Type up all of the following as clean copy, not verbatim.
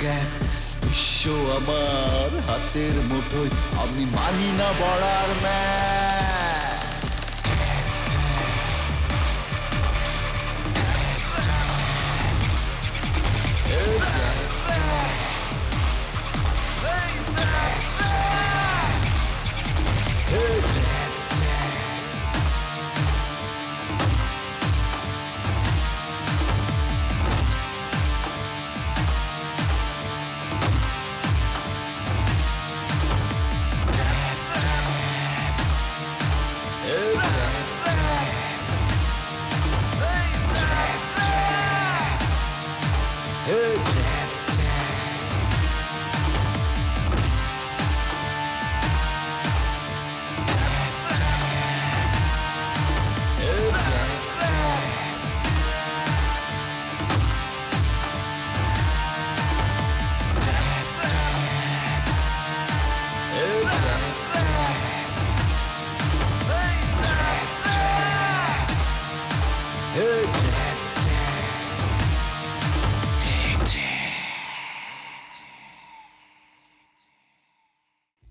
Gap, বিশ্ব আমার হাতের মুঠোয়, আমি মানি না বড়ার ম্যাচ।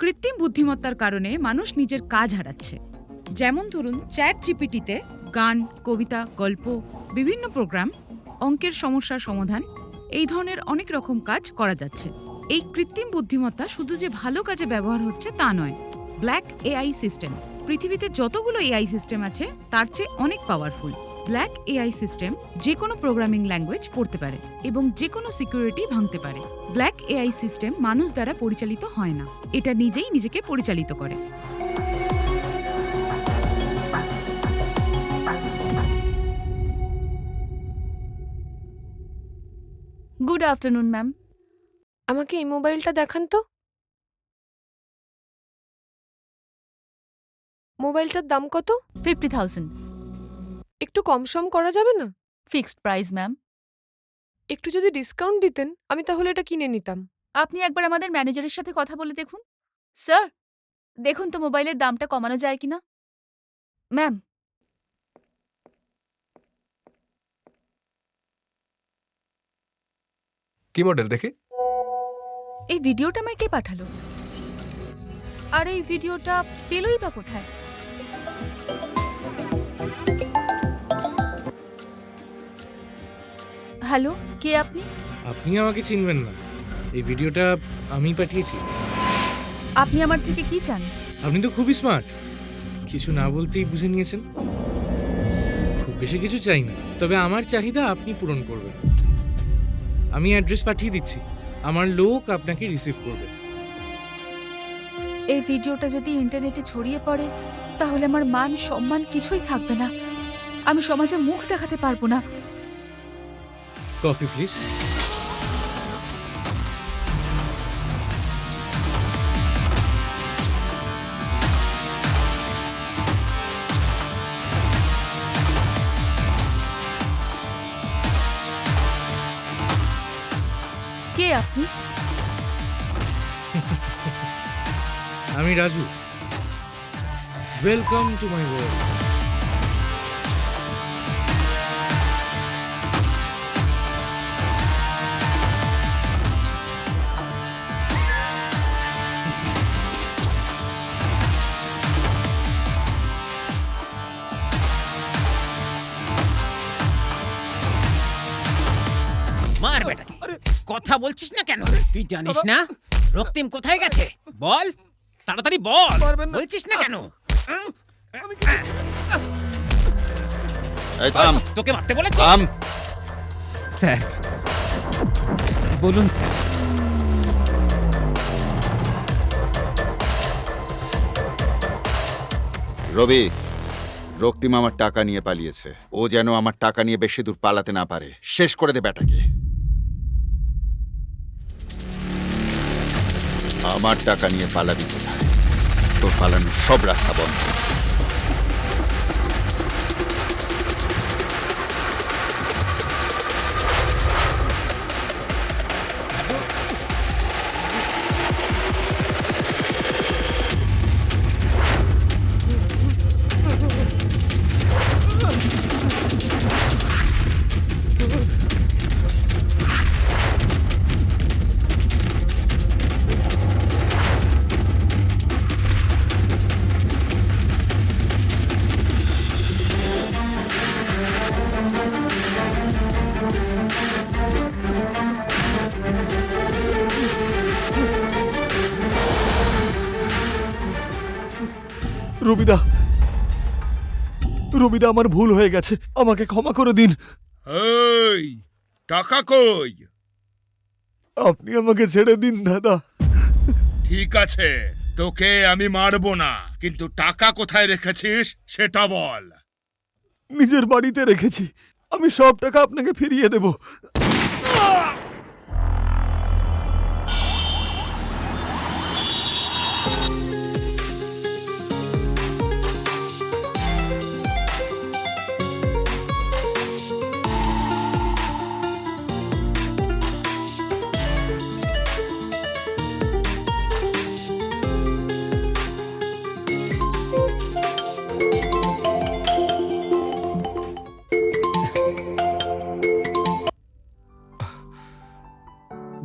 কৃত্রিম বুদ্ধিমত্তার কারণে মানুষ নিজের কাজ হারাচ্ছে। যেমন ধরুন, চ্যাট জিপিটিতে গান, কবিতা, গল্প, বিভিন্ন প্রোগ্রাম, অঙ্কের সমস্যার সমাধান, এই ধরনের অনেক রকম কাজ করা যাচ্ছে। এই কৃত্রিম বুদ্ধিমত্তা শুধু যে ভালো কাজে ব্যবহার হচ্ছে তা নয়। ব্ল্যাক এআই সিস্টেম, পৃথিবীতে যতগুলো এআই সিস্টেম আছে তার চেয়ে অনেক পাওয়ারফুল। ব্ল্যাক এআই সিস্টেম যে কোনো প্রোগ্রামিং ল্যাঙ্গুয়েজ পড়তে পারে এবং যে কোনো সিকিউরিটি ভাঙতে পারে। ব্ল্যাক এআই সিস্টেম মানুষ দ্বারা পরিচালিত হয় না, এটা নিজেই নিজেকে পরিচালিত করে। Good afternoon ma'am. আমাকে এই মোবাইলটা দেখান তো। মোবাইলটার দাম কত? 50,000 একটু কম সম করা যাবে না? Fixed price ma'am. একটু যদি ডিসকাউন্ট দিতেন আমি তাহলে এটা কিনে নিতাম। আপনি একবার আমাদের ম্যানেজারের সাথে কথা বলে দেখুন। স্যার, দেখুন তো মোবাইলের দামটা কমানো যায় কিনা। ম্যাম, কি মডেল দেখি? এই ভিডিওটা আমায় কে পাঠালো? আর এই ভিডিওটা পেলই বা কোথায়? হ্যালো, কে আপনি? আপনি আমাকে চিনবেন না, এই ভিডিওটা আমি পাঠিয়েছি। আপনি আমার থেকে কি চান? আপনি তো খুবই স্মার্ট, কিছু না বলতেই বুঝে নিয়েছেন। খুব বেশি কিছু চাই না, তবে আমার চাহিদা আপনি পূরণ করবেন। আমি অ্যাড্রেস পাঠিয়ে দিচ্ছি, আমার লোক আপনাকে রিসিভ করবে। এই ভিডিওটা যদি ইন্টারনেটে ছড়িয়ে পড়ে তাহলে আমার মান সম্মান কিছুই থাকবে না, আমি সমাজে মুখ দেখাতে পারবো না। Coffee please. কে আপনি? আমি Raju, welcome to my world. মার বেটাকে, কথা বলছিস না কেন? তুই জানিস না রক্তিম কোথায় গেছে? বল তাড়াতাড়ি বল, বলছিস না কেন? এই থাম, তোকে মারতে বলেছি? থাম। স্যার বলুন স্যার। রবি, রক্তিম আমার টাকা নিয়ে পালিয়েছে। ও যেন আমার টাকা নিয়ে বেশি দূর পালাতে না পারে। শেষ করে দে বেটাকে। আমার টাকা নিয়ে পালাবি কোথায়? তোর পালানোর সব রাস্তা বন্ধ। রবিদা, রবিদা, আমার ভুল হয়ে গেছে, আমাকে ক্ষমা করে দিন। এই টাকা কই? আপনি আমাকে ছেড়ে দিন দাদা। ঠিক আছে, তোকে আমি মারবো না, কিন্তু টাকা কোথায় রেখেছিস সেটা বল। নিজের বাড়িতে রেখেছি, আমি সব টাকা আপনাকে ফিরিয়ে দেব।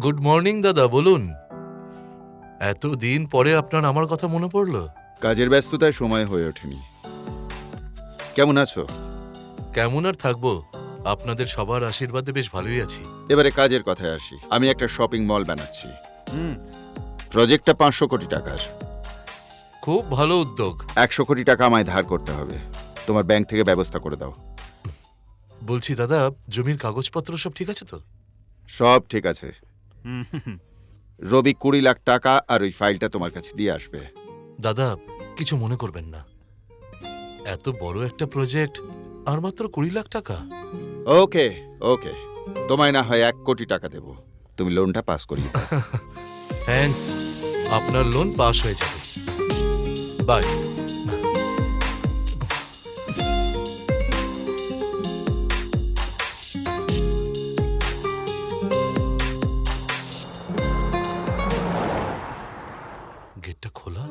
গুড মর্নিং দাদা, বলুন। এতদিন পরে আপনার আমার কথা মনে পড়লো। কাজের ব্যস্ততায় সময় হয়ে ওঠেনি। কেমন আছো? কেমন আর থাকবো, আপনাদের সবার আশীর্বাদে বেশ ভালোই আছি। এবারে কাজের কথায় আসি। আমি একটা শপিং মল বানাচ্ছি। প্রজেক্টটা 500 কোটি টাকার। খুব ভালো উদ্যোগ। 100 কোটি টাকা আমায় ধার করতে হবে। তোমার ব্যাংক থেকে ব্যবস্থা করে দাও। বলছি দাদা, জমির কাগজপত্র সব ঠিক আছে তো? সব ঠিক আছে। রবি 20 লাখ টাকা আর ওই ফাইলটা তোমার কাছে দিয়ে আসবে। দাদা, কিছু মনে করবেন না, এত বড় একটা প্রজেক্ট আর মাত্র 20 লাখ টাকা। ওকে ওকে, তোমায় না হয় 1 কোটি টাকা দেব, তুমি লোনটা পাস করিয়ে দাও। থ্যাঙ্কস, আপনার লোন পাস হয়ে যাবে। বাই। গেটটা খোলা।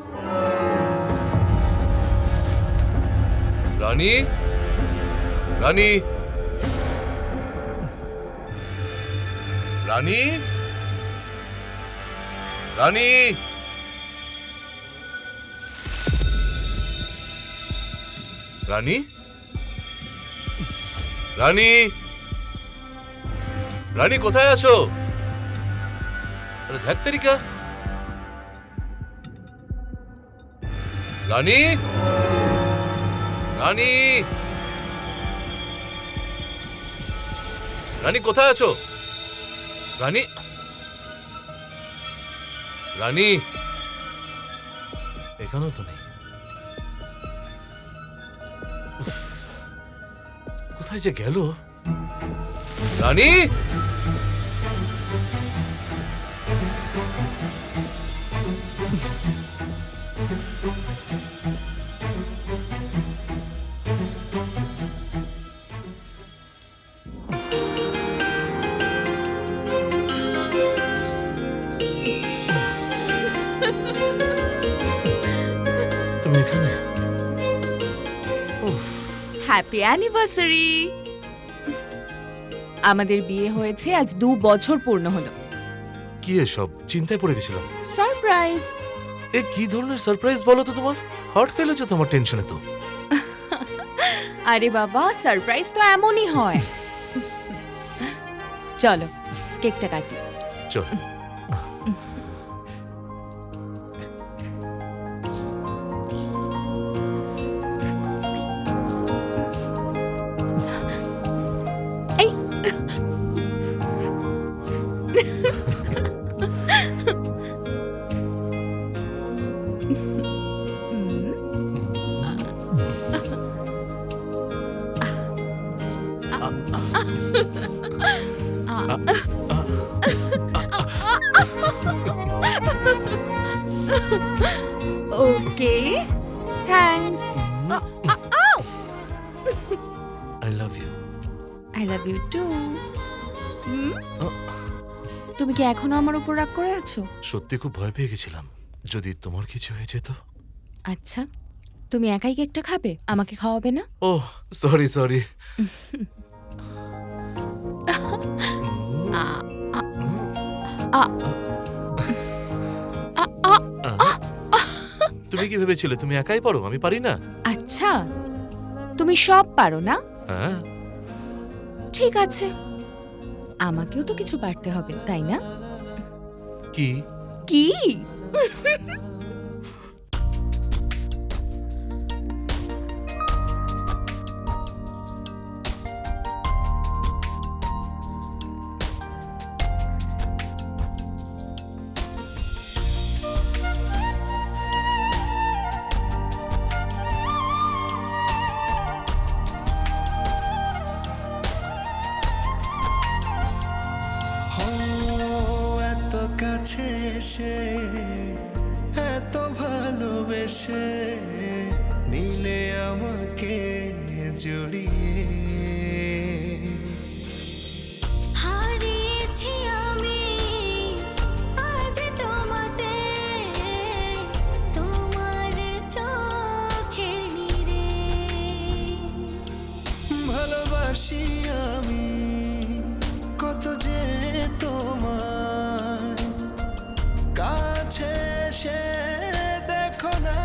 রানী, রানী, রানী, রানী, রানী, রানী, রানী, কোথায় আছো? আরে ধ্যাত্তেরিকা, রানী, রানী, রানী, কোথায় আছো? রানী, রানী, এখানেও তো নেই। উফ, কোথায় যে গেল? রানী, তুমি এখানে? Happy anniversary. আমাদের বিয়ে হয়েছে আজ 2 বছর পূর্ণ হলো। কি এসব? চিন্তায় পড়ে গেছিলাম। সারপ্রাইজ। এ কি ধরনের সারপ্রাইজ বলো তো? তোমার হার্ট ফেল হচ্ছে তোমার টেনশনে তো। আরে বাবা, সারপ্রাইজ তো এমনই হয়। চলো কেকটা কাটি। চল। এই okay, thanks. I love you. I love you too. তুমি কি এখনো আমার উপর রাগ করে আছো? সত্যি খুব ভয় পেয়ে গেছিলাম, যদি তোমার কিছু হয়ে যেত। আচ্ছা, তুমি একাই কেকটা খাবে, আমাকে খাওয়াবে না? Oh sorry sorry. তুমি কি ভেবেছিলে তুমি একাই পারো, আমি পারি না? আচ্ছা, তুমি সব পারো না? হ্যাঁ। ঠিক আছে, আমাকেও তো কিছু পারতে হবে, তাই না? কি কি? জড়িয়ে হারিয়েছি আমি আজ তোমাতে, তোমার চোখের নীরে। ভালোবাসি আমি কত যে তোমার, কাছে সে দেখো না।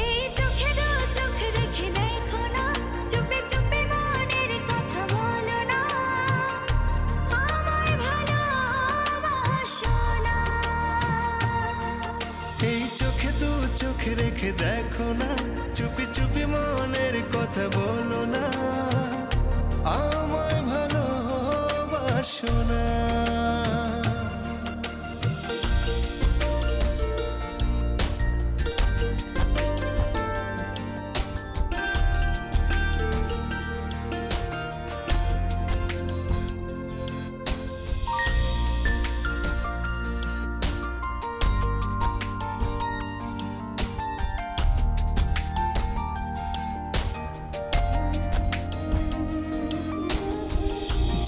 এই চোখে দু চোখ রেখে দেখো না, চুপে চুপে মনের কথা বলো না, আমায় ভালোবাসো না। এই চোখে দু চোখ রেখে দেখো না, চুপি চুপি মনের কথা বলো না, আমায় ভালোবাসো না।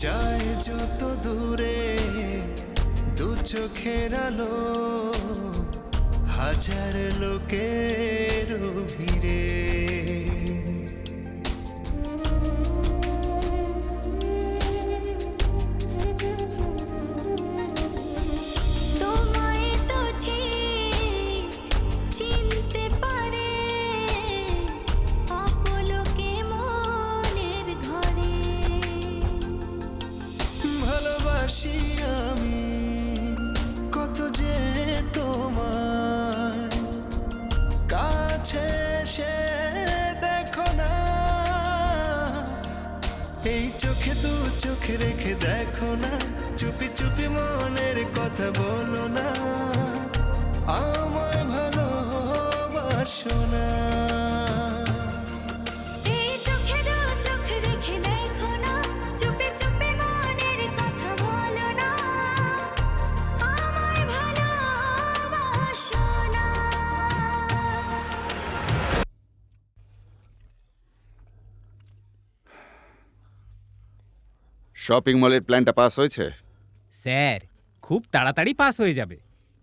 যায় যত দূরে দু চোখের আলো, হাজার লোকের ভিড়ে। তোমায় তো ঠিক চিনতে পারে অপলোকে মনের ঘরে। ভালোবাসি আমি কত যে তোমার, কাছে সে দেখো না। এই চোখে দু চোখ রেখে দেখো না, চুপি চুপি মনের কথা বলো না, আমায় ভালোবাসো না। এই চোখে দু চোখ রেখে দেখো না, চুপে চুপে মনের কথা বলো না, আমায় ভালোবাসো না। শপিং মলের প্ল্যানটা পাস হয়েছে। স্যার খুব তাড়াতাড়ি পাস হয়ে যাবে।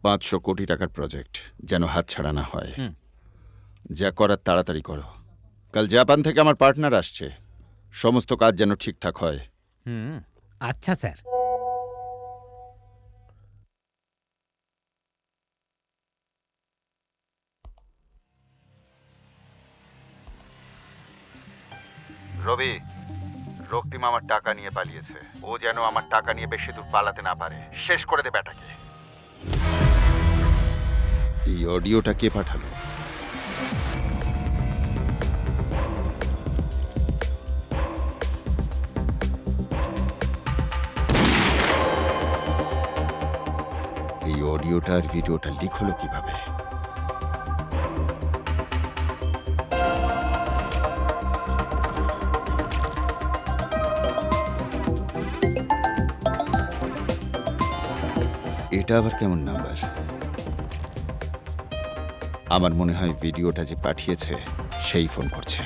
500 কোটি টাকার প্রজেক্ট, যেন হাতছাড়া না হয়। হুম। যা করার তাড়াতাড়ি করো। কাল জাপান থেকে আমার পার্টনার আসছে, সমস্ত কাজ যেন ঠিকঠাক হয়। আচ্ছা স্যার। রবি, রক্তিম আমার টাকা নিয়ে পালিয়েছে। ও যেন আমার টাকা নিয়ে বেশি দূর পালাতে না পারে। শেষ করে দে ব্যাটাকে। এই অডিওটা কে পাঠালো? এই অডিওটা আর ভিডিওটা লিক হলো কিভাবে? এটা আবার কেমন নাম্বার? আমার মনে হয় ভিডিওটা যে পাঠিয়েছে সেই ফোন করছে,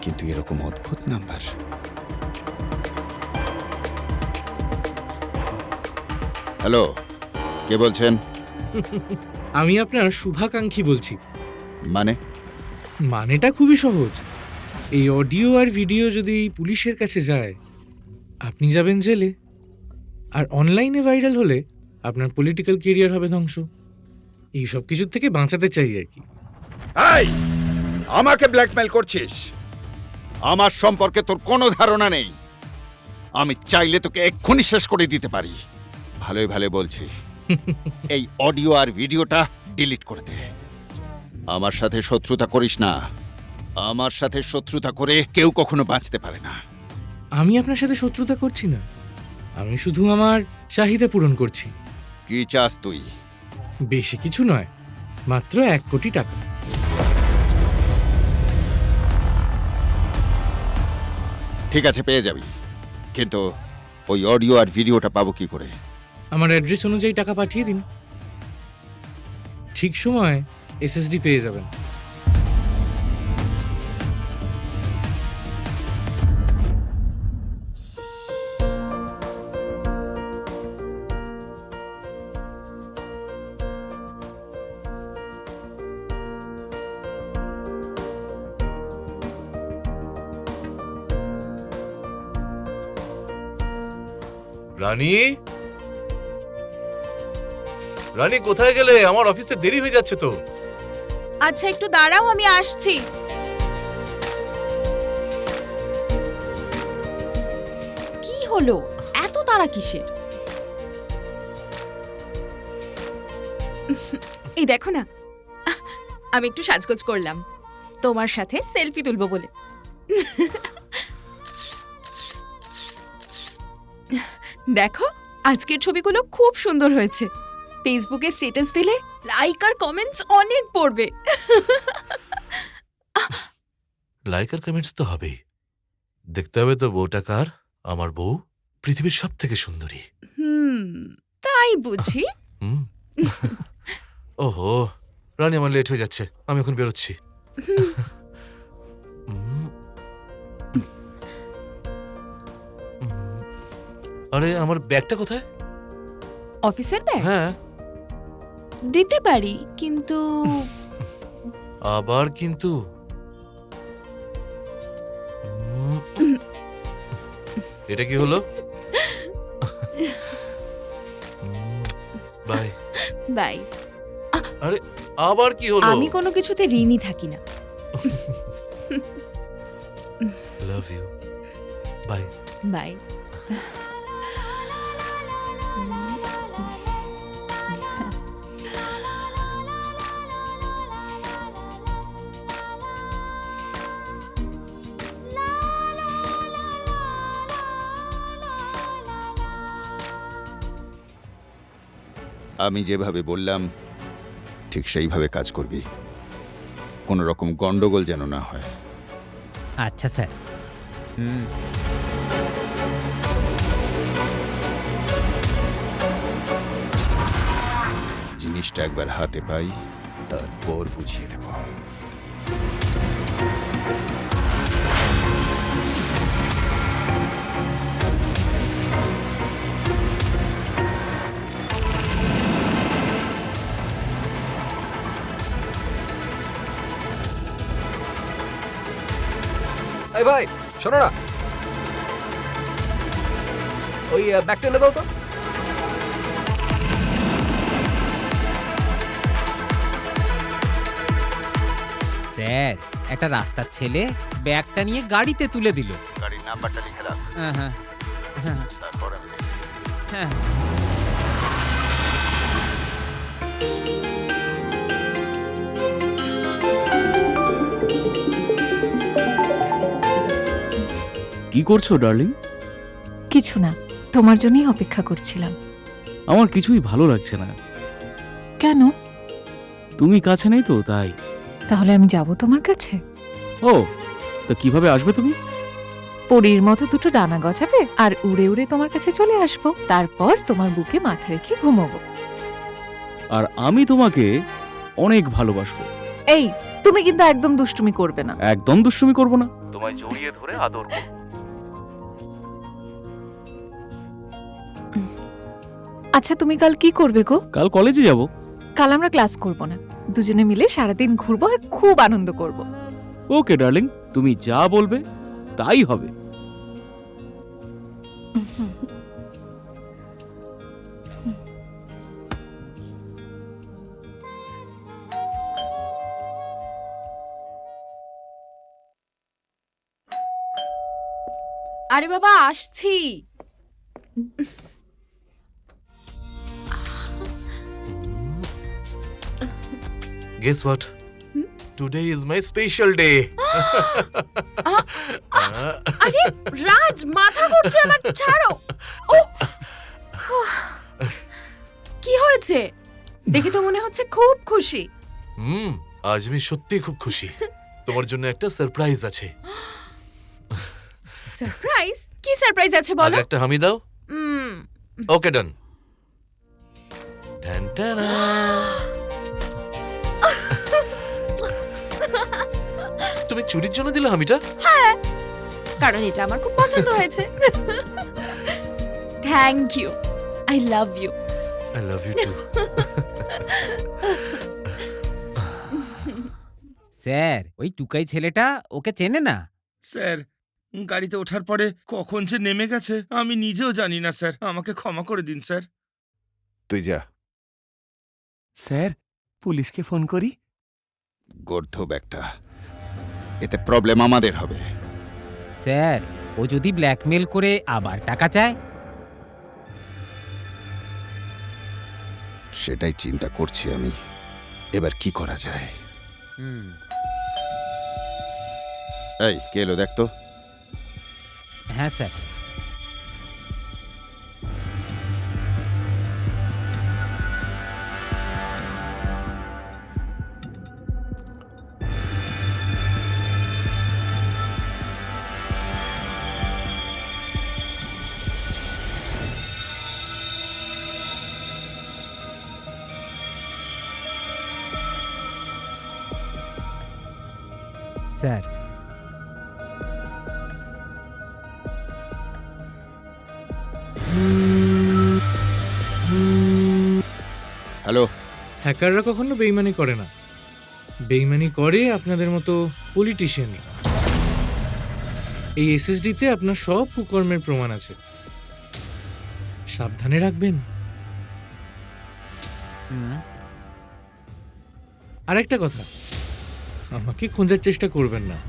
কিন্তু এরকম অদ্ভুত নাম্বার। হ্যালো, কে বলছেন? আমি আপনার শুভাকাঙ্ক্ষী বলছি। মানে? মানেটা খুবই সহজ। এই অডিও আর ভিডিও যদি পুলিশের কাছে যায়, আপনি যাবেন জেলে, আর অনলাইনে ভাইরাল হলে আপনার পলিটিক্যাল কেরিয়ার হবে ধ্বংস। এই সব কিছুর থেকে বাঁচাতে চাই আর কি। এই, আমাকে ব্ল্যাকমেল করছিস? আমার সম্পর্কে তোর কোনো ধারণা নেই। আমি চাইলে তোকে এক্ষুনি শেষ করে দিতে পারি। ভালোই ভালো বলছি, এই অডিও আর ভিডিওটা ডিলিট করে দে। আমার সাথে শত্রুতা করিস না। আমার সাথে শত্রুতা করে কেউ কখনো বাঁচতে পারে না। আমি আপনার সাথে শত্রুতা করছি না, আমি শুধু আমার চাহিদা পূরণ করছি। কি চাস তুই? বেশি কিছু নয়, মাত্র 1 কোটি টাকা। ঠিক আছে, পেয়ে যাবি, কিন্তু ওই অডিও আর ভিডিওটা পাবো কি করে? আমার অ্যাড্রেস অনুযায়ী টাকা পাঠিয়ে দিন, ঠিক সময় এসএসডি পেয়ে যাবেন। রানী, রানী কোথায় গেলে? আমার অফিসে দেরি হয়ে যাচ্ছে তো। আচ্ছা একটু দাঁড়াও, আমি আসছি। কি হলো, এত তাড়া কিসের? এই দেখো না, আমি একটু সাজগোজ করলাম তোমার সাথে সেলফি তুলবো বলে। দেখো, আজকের ছবিগুলো খুব সুন্দর হয়েছে। ফেসবুকে স্ট্যাটাস দিলে লাইক আর কমেন্টস অনেক পড়বে। লাইক আর কমেন্টস তো হবেই, দেখতে হবে তো বউটা কার। আমার বউ পৃথিবীর সব থেকে সুন্দরী। তাই বুঝি? ওহো রানী, আমার লেট হয়ে যাচ্ছে, আমি এখন বেরোচ্ছি। আরে আমার ব্যাগটা কোথায়? অফিসের ব্যাগ? হ্যাঁ। দিতে পারি, কিন্তু আবার কিন্তু? এটা কি হলো? Bye bye. আরে আবার কি হলো? আমি কোনো কিছুতে ঋণী থাকি না। Love you. Bye bye. আমি যেভাবে বললাম ঠিক সেইভাবে কাজ করবি, কোনো রকম গন্ডগোল যেন না হয়। আচ্ছা স্যার। জিনিসটা একবার হাতে পাই, তারপর বুঝিয়ে দেব। এই ভাই শোনো না, ওই ব্যাগটা এনে দাও তো। স্যার, একটা রাস্তার ছেলে ব্যাগটা নিয়ে গাড়িতে তুলে দিল। গাড়ির নাম্বারটা লিখে রাখ। হ্যাঁ হ্যাঁ তারপর আমি হ্যাঁ। কি করছো ডার্লিং? কিছু না, তোমার জন্যই অপেক্ষা করছিলাম। আমার কিছুই ভালো লাগছে না। কেন? তুমি কাছে নেই তো তাই। তাহলে আমি যাব তোমার কাছে? ও, তো কিভাবে আসবে তুমি? পরীর মতো দুটো ডানা গজাবে আর উড়ে উড়ে তোমার কাছে চলে আসবো, তারপর তোমার বুকে মাথা রেখে ঘুমোবো। আর আমি তোমাকে অনেক ভালোবাসবো। এই, তুমি কিন্তু একদম দুষ্টুমি করবে না। একদম দুষ্টুমি করব না, তোমায় জড়িয়ে ধরে আদর করব। আচ্ছা, তুমি কাল কি করবে গো? কাল কলেজে যাব। কাল আমরা ক্লাস করব না, দুজনে মিলে সারাদিন ঘুরবো আর খুব আনন্দ করব। ওকে ডার্লিং, তুমি যা বলবে তাই হবে। আরে বাবা, আসছি। Guess what? Today is my special day. আরে রাজ, মাথা ঘুরছে আমার, ছাড়ো। কি হয়েছে? দেখে তো মনে হচ্ছে খুব খুশি। আজ আমি সত্যি খুব খুশি। তোমার জন্য একটা সারপ্রাইজ আছে। সারপ্রাইজ? কি সারপ্রাইজ আছে বলো? আগে একটা হামি দাও। ওকে ডান। তুমি চুরির জন্য দিলে হামিটা? হ্যাঁ, কারণ এটা আমার খুব পছন্দ হয়েছে। Thank you, I love you. I love you too. Sir, ওই টুকাই ছেলেটা ওকে চেনে না। স্যার, গাড়িতে ওঠার পরে কখন যে নেমে গেছে আমি নিজেও জানি না স্যার, আমাকে ক্ষমা করে দিন স্যার। তুই যা। স্যার, পুলিশকে ফোন করি? গর্ধব একটা, এতে প্রবলেম আমাদের হবে। স্যার, ও যদি ব্ল্যাকমেল করে আবার টাকা চায়? সেটাই চিন্তা করছি আমি, এবার কি করা যায়। এই কে এলো দেখ তো। হ্যাঁ স্যার। Sir, hello. হ্যাকাররা কখনো বেইমানি করে না, বেইমানি করে আপনাদের মতো পলিটিশিয়ানই। এই এসএসডিতে আপনার সব কুকর্মের প্রমাণ আছে, সাবধানে রাখবেন। আর একটা কথা, আমাকে খোঁজার চেষ্টা করবেন না।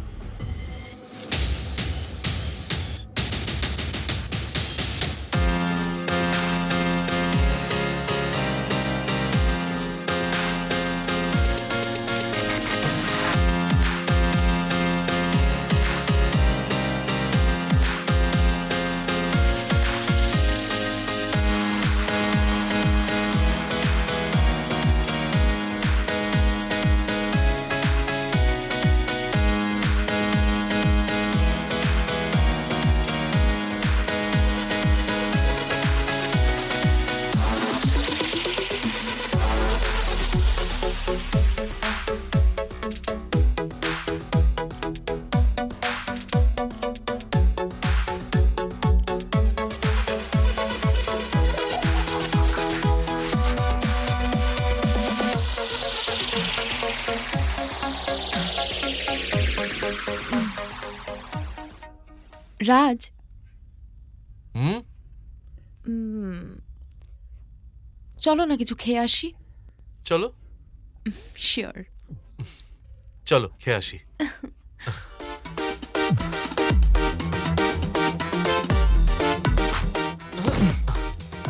রাজ, চলো না কিছু খেয়ে আসি। চলো। শিওর। চলো খেয়ে আসি।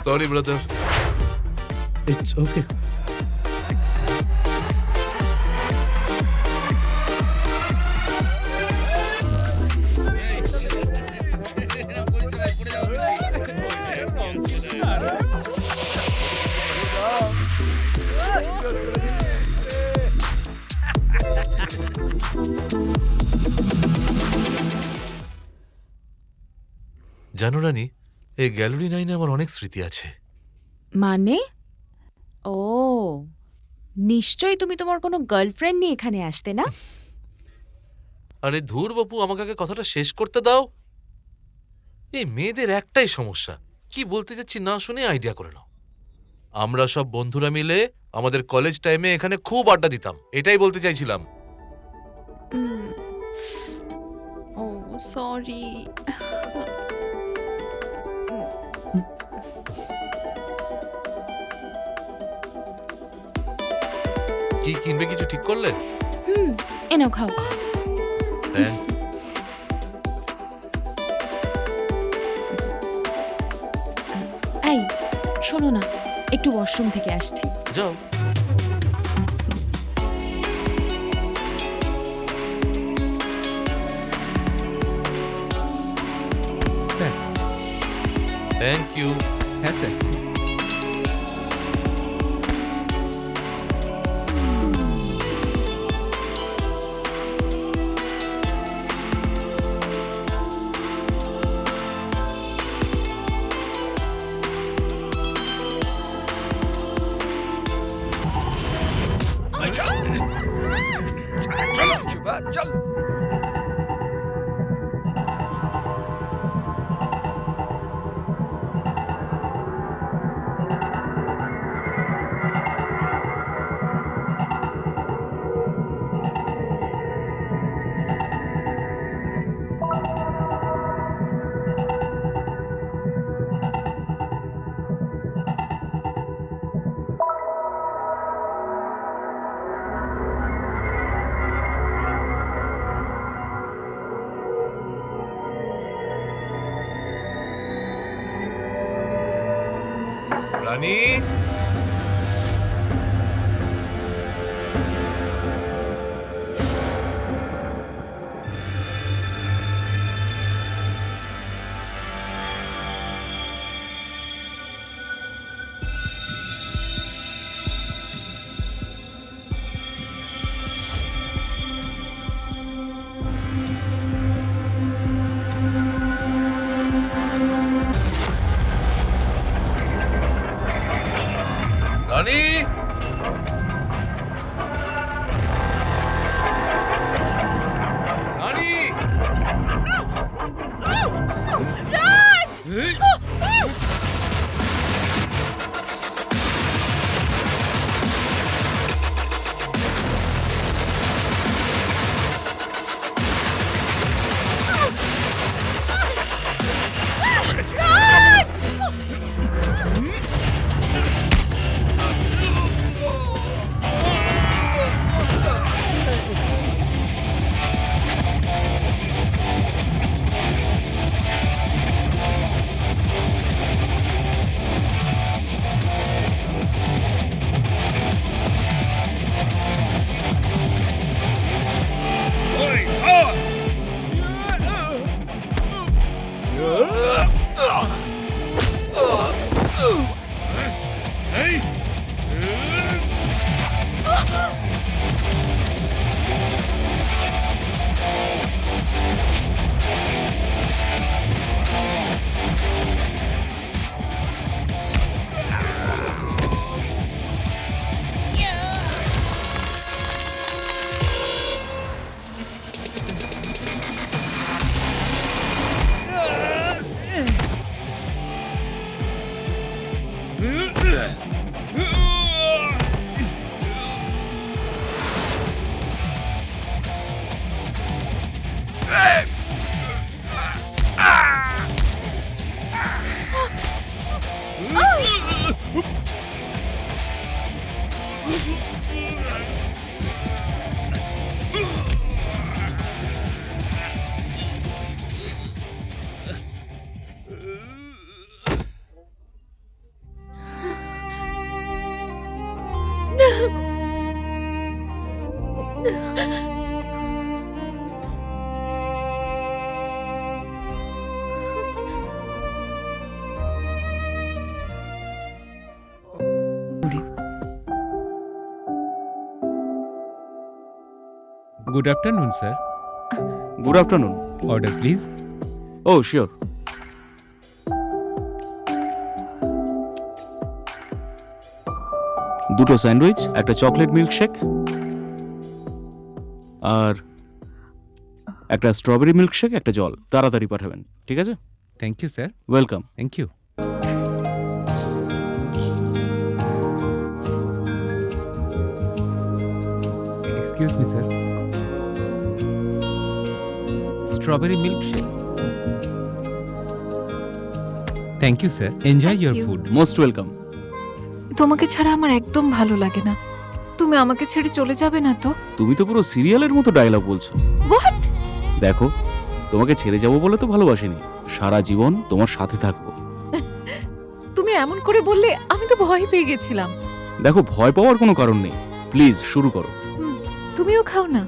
Sorry brother. It's okay. জানো রানী, এই গ্যালারি 9-এ আমার অনেক স্মৃতি আছে। মানে? ও, নিশ্চয়ই তুমি তোমার কোনো গার্লফ্রেন্ড নিয়ে এখানে আসতে না? আরে ধুর বাপু, আমাকে আগে কথাটা শেষ করতে দাও। এই মেয়েদের একটাই সমস্যা, কি বলতে যাচ্ছি না শুনে আইডিয়া করে নাও। আমরা সব বন্ধুরা মিলে আমাদের কলেজ টাইমে এখানে খুব আড্ডা দিতাম, এটাই বলতে চাইছিলাম। ও সরি। কি কিনবে, কিছু ঠিক করলে? এনাও খাও। থ্যাঙ্কস। এই শোনো না, একটু ওয়াশরুম থেকে আসছি। যাও। Thank you. হ্যাঁ স্যার। চল। রানী রানী রানী ওই ধর এই Good afternoon, sir. Good afternoon. Order, please. ও শিওর। দুটো স্যান্ডউইচ, একটা চকলেট মিল্কশেক আর একটা স্ট্রবেরি মিল্কশেক, একটা জল। তাড়াতাড়ি পাঠাবেন, ঠিক আছে? Thank you, sir. Welcome. Thank you. Excuse me, sir. Strawberry milkshake. Thank you, sir. Enjoy your food. Most welcome. তোমাকে ছাড়া আমার একদম ভালো লাগে না। তুমি আমাকে ছেড়ে চলে যাবে না তো? তুমি তো পুরো সিরিয়ালের মতো ডায়লগ বলছো। হোয়াট? দেখো, তোমাকে ছেড়ে যাবো বলে তো ভালোবাসিনি, সারা জীবন তোমার সাথে থাকবো। তুমি এমন করে বললে আমি তো ভয় পেয়ে গেছিলাম। দেখো, ভয় পাওয়ার কোনো কারণ নেই, প্লিজ শুরু করো। তুমিও খাও না।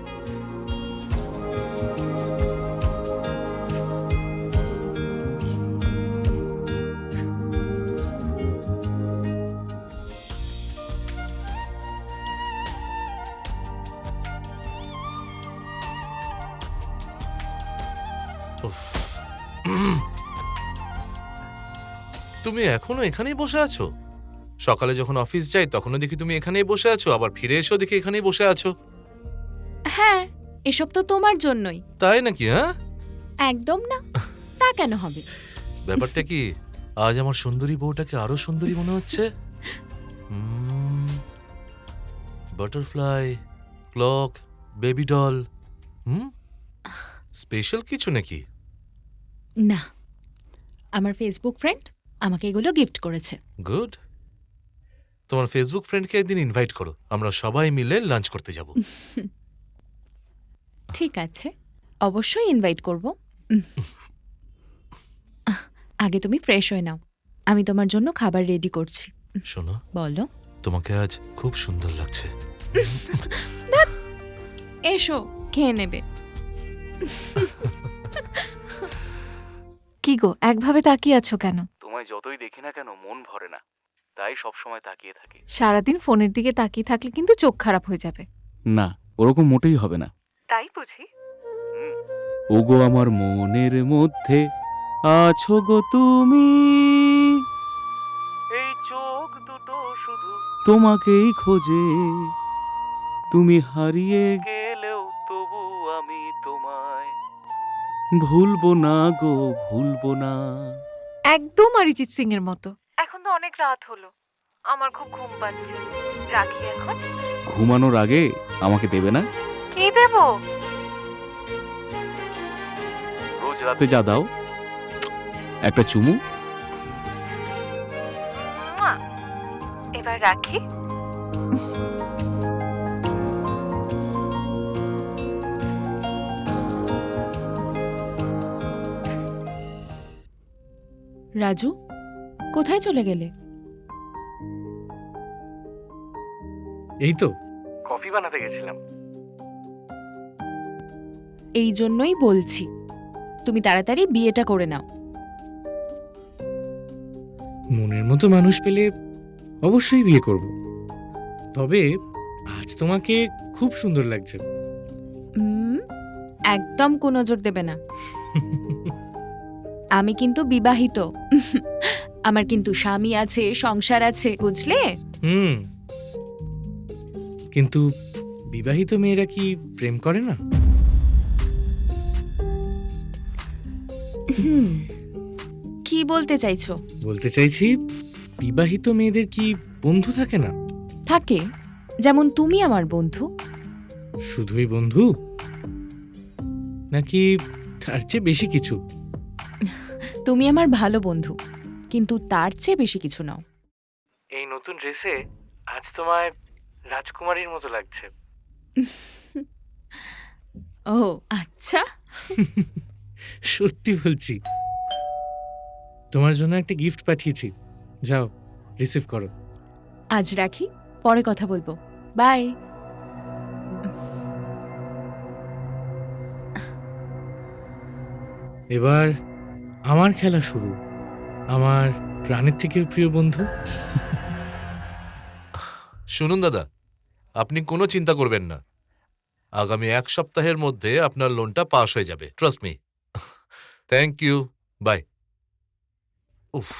তুমি এখনো এখানেই বসে আছো? সকালে যখন অফিস যাই তখনও দেখি তুমি এখানেই বসে আছো, আবার ফিরে এসেও দেখি এখানেই বসে আছো। হ্যাঁ, এসব তো তোমার জন্যই। তাই নাকি? হ্যাঁ, একদম না। তা কেন হবে? ব্যাপারটা কি, আজ আমার সুন্দরী বউটাকে আরো সুন্দরী মনে হচ্ছে। Butterfly, clock, baby doll, special কিছু নাকি? না, আমার ফেসবুক ফ্রেন্ড আমাকে এগুলো গিফট করেছে। গুড। তোমার ফেসবুক ফ্রেন্ডকে একদিন ইনভাইট করো, আমরা সবাই মিলে লাঞ্চ করতে যাব। ঠিক আছে, অবশ্যই ইনভাইট করব। আগে তুমি ফ্রেশ হয়ে নাও, আমি তোমার জন্য খাবার রেডি করছি। শোনো, বলো। তোমাকে আজ খুব সুন্দর লাগছে। এসো, খেয়ে নেবে। কি গো একভাবে তাকিয়ে আছো কেন? তোমায় যতই দেখি না কেন মন ভরে না, তাই সব সময় তাকিয়ে থাকি। সারাদিন ফোনের দিকে তাকিয়ে থাকলে কিন্তু চোখ খারাপ হয়ে যাবে। না, ওরকম মোটেই হবে না। তাই বুঝি? ওগো আমার মনের মধ্যে আছো গো তুমি, এই চোখ দুটো শুধু তোমাকেই খোঁজে, তুমি হারিয়ে গেলেও তবু আমি তোমায় ভুলবো না গো, ভুলবো না। একদম অরিজিৎ সিং এর মতো। এখন তো অনেক রাত হলো, আমার খুব ঘুম পাচ্ছে, রাখি এখন। ঘুমানোর আগে আমাকে দেবে না? কি দেবো? রোজ রাতে যা দাও, একটা চুমু। এবার রাখি। রাজু, কোথায় চলে গেলে? এই তো কফি বানাতে গেছিলাম। এই জন্যই বলছি, তুমি তাড়াতাড়ি বিয়েটা করে নাও। মনের মতো মানুষ পেলে অবশ্যই বিয়ে করব। তবে আজ তোমাকে খুব সুন্দর লাগছে। একদম কুনজর দেবে না। আমি কিন্তু বিবাহিত, আমার কিন্তু স্বামী আছে, সংসার আছে, বুঝলে? কিন্তু বিবাহিত মেয়েরা কি প্রেম করে না? কি বলতে চাইছো? বলতে চাইছি, বিবাহিত মেয়েদের কি বন্ধু থাকে না? থাকে, যেমন তুমি আমার বন্ধু। শুধুই বন্ধু, নাকি তার চেয়ে বেশি কিছু? তুমি আমার ভালো বন্ধু, কিন্তু তার চেয়ে বেশি কিছু নাও। এই নতুন ড্রেসে আজ তোমায় রাজকুমারীর মতো লাগছে। ও আচ্ছা। সত্যি বলছি। তোমার জন্য একটা গিফট পাঠিয়েছি, যাও রিসিভ করো। আজ রাখি, পরে কথা বলবো, বাই। এবার আমার খেলা শুরু, আমার প্রাণের থেকেও প্রিয় বন্ধু। শুনুন দাদা, আপনি কোনো চিন্তা করবেন না, আগামী 1 সপ্তাহের মধ্যে আপনার লোনটা পাস হয়ে যাবে, trust me. Thank you, bye. উফ,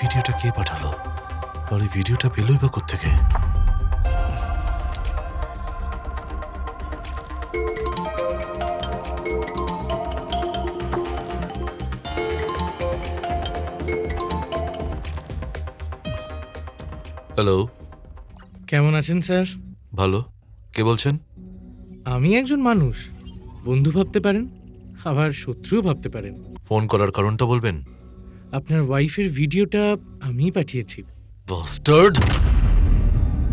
ভিডিওটা কে পাঠালো? আর এই ভিডিওটা পেলই বা কোত্থেকে? হ্যালো, কেমন আছেন স্যার? ভালো। কে বলছেন? আমি একজন মানুষ, বন্ধু ভাবতে পারেন, আবার শত্রুও ভাবতে পারেন। ফোন করার কারণটা বলবেন? আপনার ওয়াইফের ভিডিওটা আমি পাঠিয়েছি। বাস্টার্ড!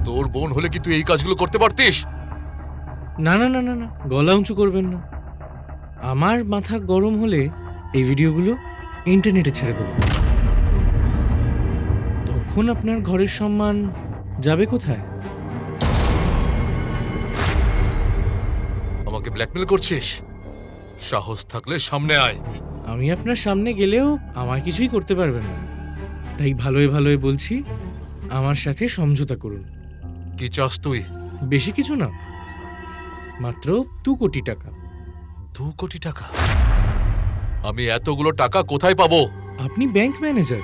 তোর বোন হলে কি তুই এই কাজগুলো করতে পারতিস? না না না না না, গলা উঁচু করবেন না। আমার মাথা গরম হলে এই ভিডিওগুলো ইন্টারনেটে ছেড়ে দেব। তখন আপনার ঘরের সম্মান যাবে কোথায়? আমাকে ব্ল্যাকমেল করছিস? সাহস থাকলে সামনে আয়। আমি আপনার সামনে গেলেও আমার কিছুই করতে পারবেন না, তাই ভালোই ভালোই বলছি, আমার সাথে সমঝোতা করুন। কি চাস তুই? বেশি কিছু না, মাত্র 2 কোটি টাকা। 2 কোটি টাকা? আমি এতগুলো টাকা কোথায় পাবো? আপনি ব্যাংক ম্যানেজার,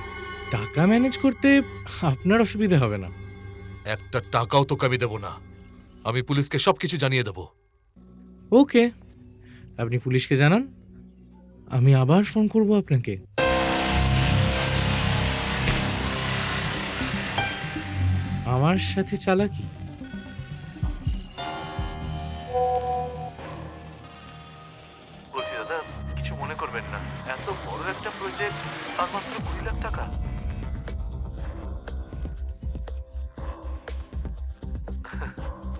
টাকা ম্যানেজ করতে আপনার অসুবিধা হবে না। একটা টাকাও তোকে আমি দেব না। আমি পুলিশকে সবকিছু জানিয়ে দেব। ওকে, আপনি পুলিশকে জানান, আমি আবার ফোন করব আপনাকে। আমার সাথে চালাকি? বলছি দাদা, কিছু মনে করবেন না, এত বড় একটা প্রজেক্ট আর মাত্র 20 লাখ টাকা।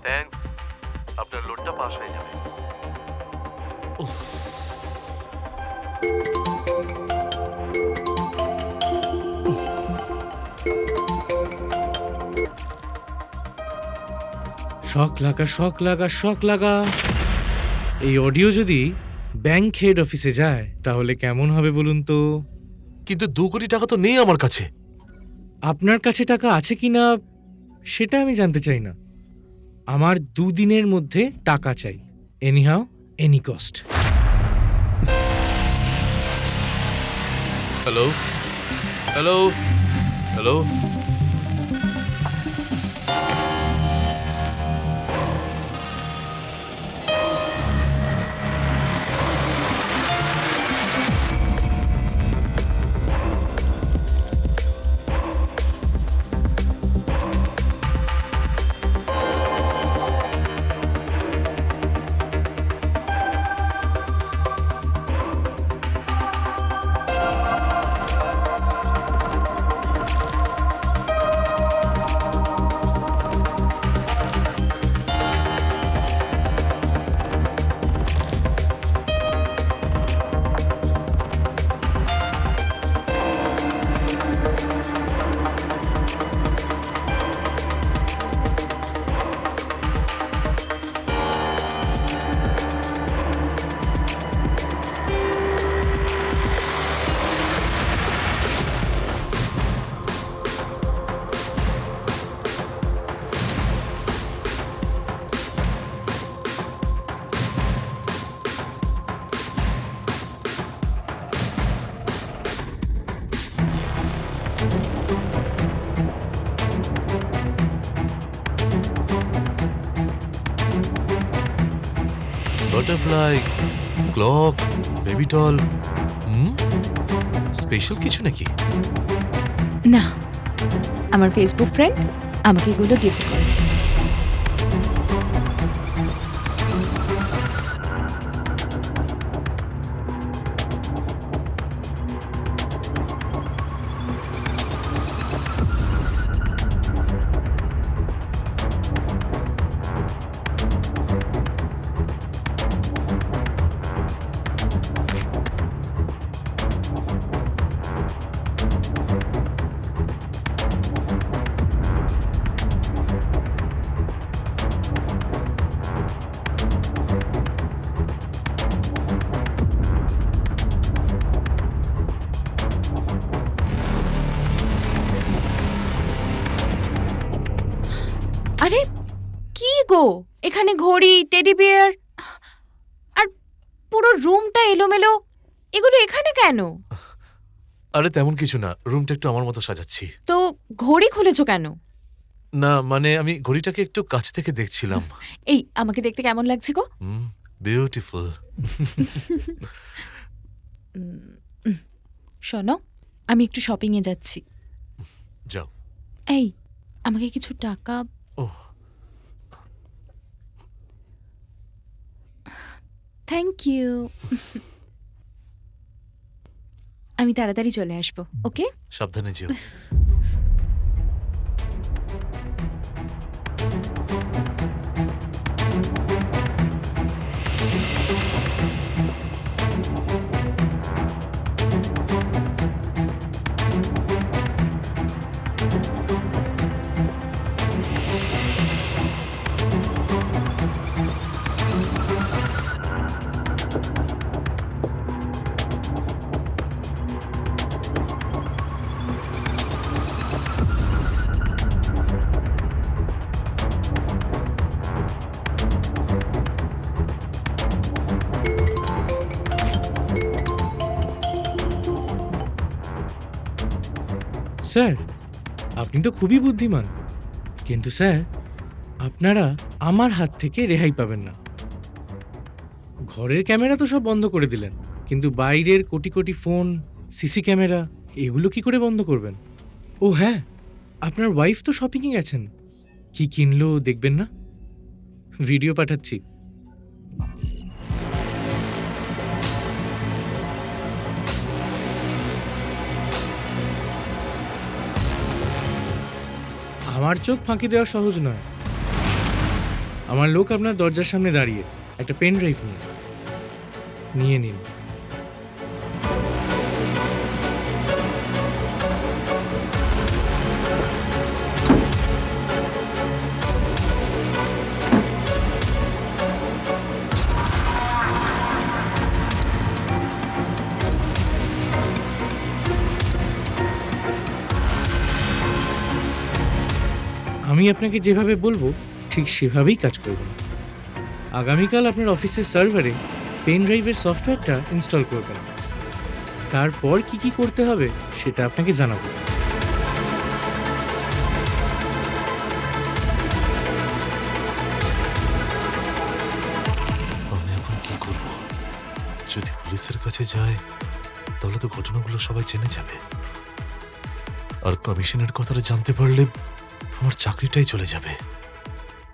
থ্যাঙ্কস, আপনার লোডটা পাস হয়ে যাবে। উফ, শক লাগা, শক লাগা, শক লাগা। এই অডিও যদি ব্যাংক হেড অফিসে যায় তাহলে কেমন হবে বলুন তো? কিন্তু 2 কোটি টাকা তো নেই আমার কাছে। আপনার কাছে টাকা আছে কিনা সেটা আমি জানতে চাই না, আমার 2 দিনের মধ্যে টাকা চাই, anyhow any cost. Hello hello hello, butterfly, clock, baby doll, special কিছু নাকি? না, আমার ফেসবুক ফ্রেন্ড আমাকে এগুলো গিফট করেছে। আরে কি গো, এখানে ঘড়ি, টেডি বিয়ার আর পুরো রুমটা এলোমেলো, এগুলো এখানে কেন? আরে তেমন কিছু না, রুমটা একটু আমার মতো সাজাচ্ছি। তো ঘড়ি খুলেছো কেন? না মানে আমি ঘড়িটাকে একটু কাছ থেকে দেখছিলাম। এই আমাকে দেখতে কেমন লাগছে গো? বিউটিফুল। শোনো, আমি একটু শপিং এ যাচ্ছি। যাও। এই আমাকে কিছু টাকা। Thank you. আমি তাড়াতাড়ি চলে আসবো, ওকে? সাবধানে যেও। স্যার, আপনি তো খুবই বুদ্ধিমান, কিন্তু স্যার আপনারা আমার হাত থেকে রেহাই পাবেন না। ঘরের ক্যামেরা তো সব বন্ধ করে দিলেন, কিন্তু বাইরের crore crore phone, CC camera, এগুলো কি করে বন্ধ করবেন? ও হ্যাঁ, আপনার ওয়াইফ তো শপিংয়ে গেছেন, কি কিনলো দেখবেন না? ভিডিও পাঠাচ্ছি। আমার চোখ ফাঁকি দেওয়া সহজ নয়। আমার লোক আপনার দরজার সামনে দাঁড়িয়ে একটা পেন ড্রাইভ নিয়ে নিন। আমি আপনাকে যেভাবে বলবো ঠিক সেভাবেই কাজ করবেন। আগামীকাল আপনার অফিসের সার্ভারে পেন ড্রাইভের সফটওয়্যারটা ইনস্টল করবেন। তারপর কি কি করতে হবে সেটা আপনাকে জানাবো। আমি এখন কি করব? যদি পুলিশের কাছে যায় তাহলে তো ঘটনাগুলো সবাই জেনে যাবে, আর কমিশনের কথাটা জানতে পারলে আমার চাকরিটাই চলে যাবে।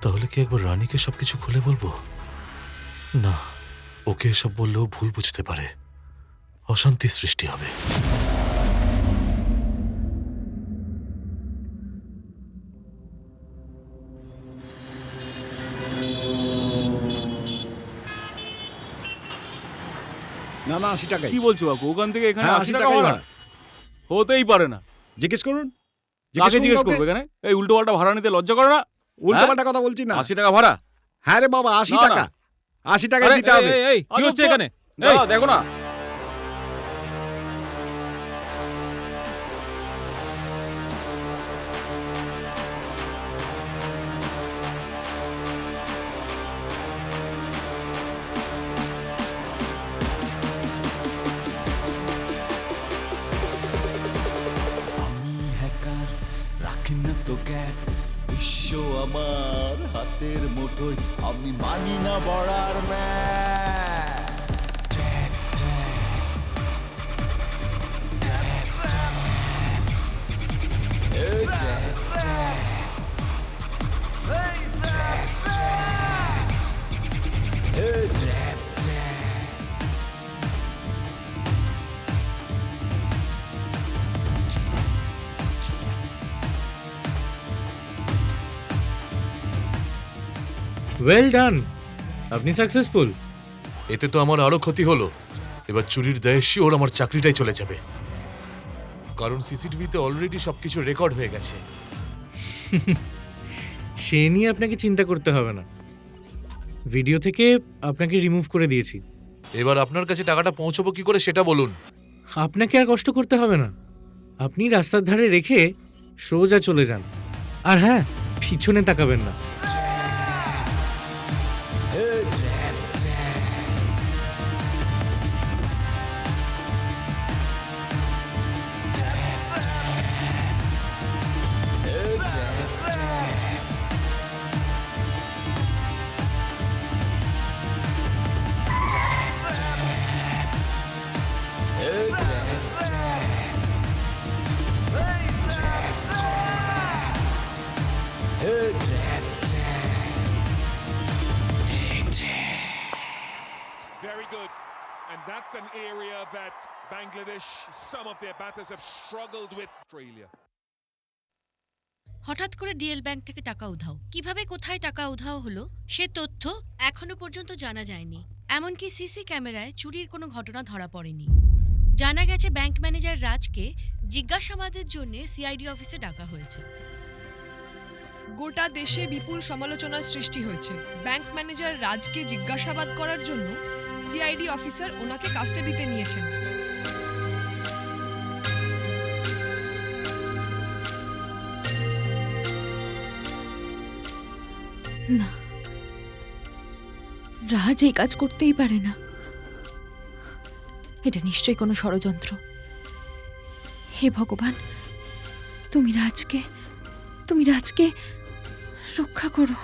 তাহলে কি একবার রানীকে সবকিছু খুলে বলবো? না, ওকে এসব বললেও ভুল বুঝতে পারে, অশান্তি সৃষ্টি হবে। না না 80 টাকাই। কি বলছো বাবু? ওখান থেকে এখানে হ্যাঁ, 80 80 টাকা টাকাই ভাড়া? ভাড়া। হতেই পারে না। জিজ্ঞেস করুন। কাকে জিজ্ঞেস করবে এখানে? এই উল্টো পাল্টা ভাড়া নিতে লজ্জা করে না? উল্টো পাল্টা কথা বলছি না। 80 টাকা ভাড়া? হ্যাঁ রে বাবা 80 না, টাকা। না। 80 টাকা আরে, দিতে হবে। এই, কি হচ্ছে এখানে? দেখো না। রাখি না তো গ্যাপ, বিশ্ব আমার হাতের মুঠোয়, আমি মানি না বড়ার ওয়েল ডান, আপনি সাকসেসফুল। এতে তো আমার আরো ক্ষতি হলো। এবার চুরির দায়ে শিওর আমার চাকরিটাই চলে যাবে, কারণ সিসিটিভিতে অলরেডি সবকিছু রেকর্ড হয়ে গেছে। সে নিয়ে আপনাকে চিন্তা করতে হবে না, ভিডিও থেকে আপনাকে রিমুভ করে দিয়েছি। এবার আপনার কাছে টাকাটা পৌঁছবো কি করে সেটা বলুন। আপনাকে আর কষ্ট করতে হবে না, আপনি রাস্তার ধারে রেখে সোজা চলে যান। আর হ্যাঁ, পিছনে তাকাবেন না। Very good. And that's an area that Bangladesh, some of their batters have struggled with. Australia. হঠাৎ করে ডিএল ব্যাংক থেকে টাকা উধাও, কিভাবে কোথায় টাকা উধাও হলো সে তথ্য এখনো পর্যন্ত জানা যায়নি। এমনকি সিসি ক্যামেরায় চুরির কোনো ঘটনা ধরা পড়েনি। জানা গেছে ব্যাংক ম্যানেজার রাজকে জিজ্ঞাসাবাদের জন্য সিআইডি অফিসে ডাকা হয়েছে। গোটা দেশে বিপুল সমালোচনার সৃষ্টি হয়েছে। ব্যাংক ম্যানেজার রাজকে জিজ্ঞাসাবাদ করার জন্য সিআইডি অফিসার ওনাকে কাস্টাডিতে নিয়েছেন। না, রাজ এই কাজ করতেই পারে না। এটা নিশ্চয়ই কোনো ষড়যন্ত্র। হে ভগবান, তুমি রাজকে রক্ষা করো।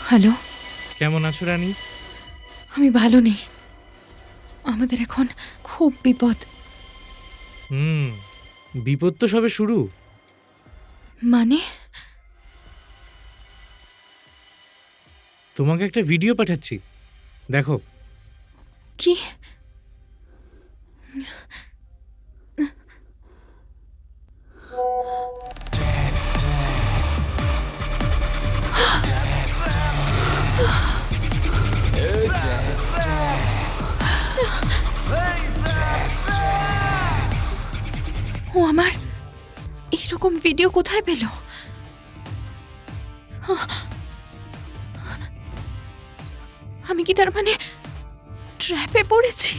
হ্যালো, কেমন আছো রানী? আমি ভালো নেই। আমাদের এখন খুব বিপদ। বিপদ তো সবে শুরু। মানে? তোমাকে একটা ভিডিও পাঠাচ্ছি, দেখো। কি? ও আমার এরকম ভিডিও কোথায় পেল? আমি কি তার মানে ট্র্যাপে পড়েছি?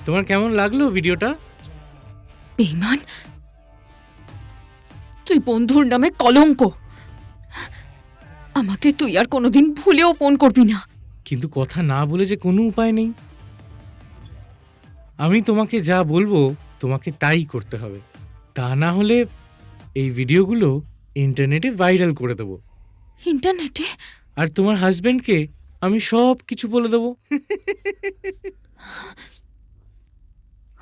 তোমার কেমন লাগলো ভিডিওটা? বেঈমান, তুই বন্ধুর নামে কলঙ্ক। আমাকে তুই আর কোনোদিন ভুলেও ফোন করবি না। কিন্তু কথা না বলে যে কোনো উপায় নেই। আমি তোমাকে যা বলবো তোমাকে তাই করতে হবে, তা না হলে এই ভিডিওগুলো ইন্টারনেটে ভাইরাল করে দেবো। ইন্টারনেটে? আর তোমার হাজবেন্ডকে আমি সব কিছু বলে দেবো।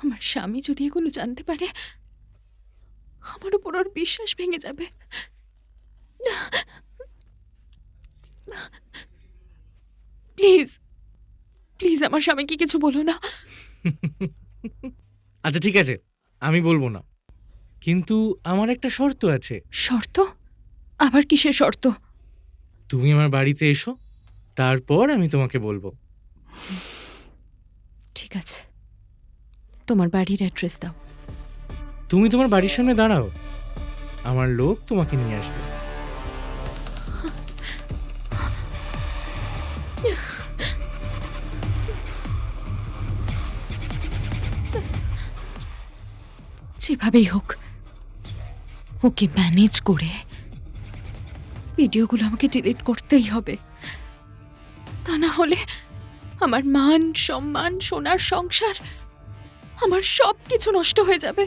আমার স্বামী যদি এগুলো জানতে পারে, আমার উপর ওর বিশ্বাস ভেঙে যাবে। প্লিজ প্লিজ আমার স্বামীকে কিছু বলো না। আচ্ছা ঠিক আছে, আমি বলবো না, কিন্তু আমার একটা শর্ত আছে। শর্ত? আবার কিসের শর্ত? তুমি আমার বাড়িতে এসো, তারপর আমি তোমাকে বলবো। ঠিক আছে, তোমার বাড়ির অ্যাড্রেস দাও। তুমি তোমার বাড়ির সামনে দাঁড়াও, আমার লোক তোমাকে নিয়ে আসবে। যেভাবেই হোক ওকে ম্যানেজ করে ভিডিওগুলো আমাকে ডিলিট করতেই হবে, তা না হলে আমার মান সম্মান, সোনার সংসার, আমার সব কিছু নষ্ট হয়ে যাবে।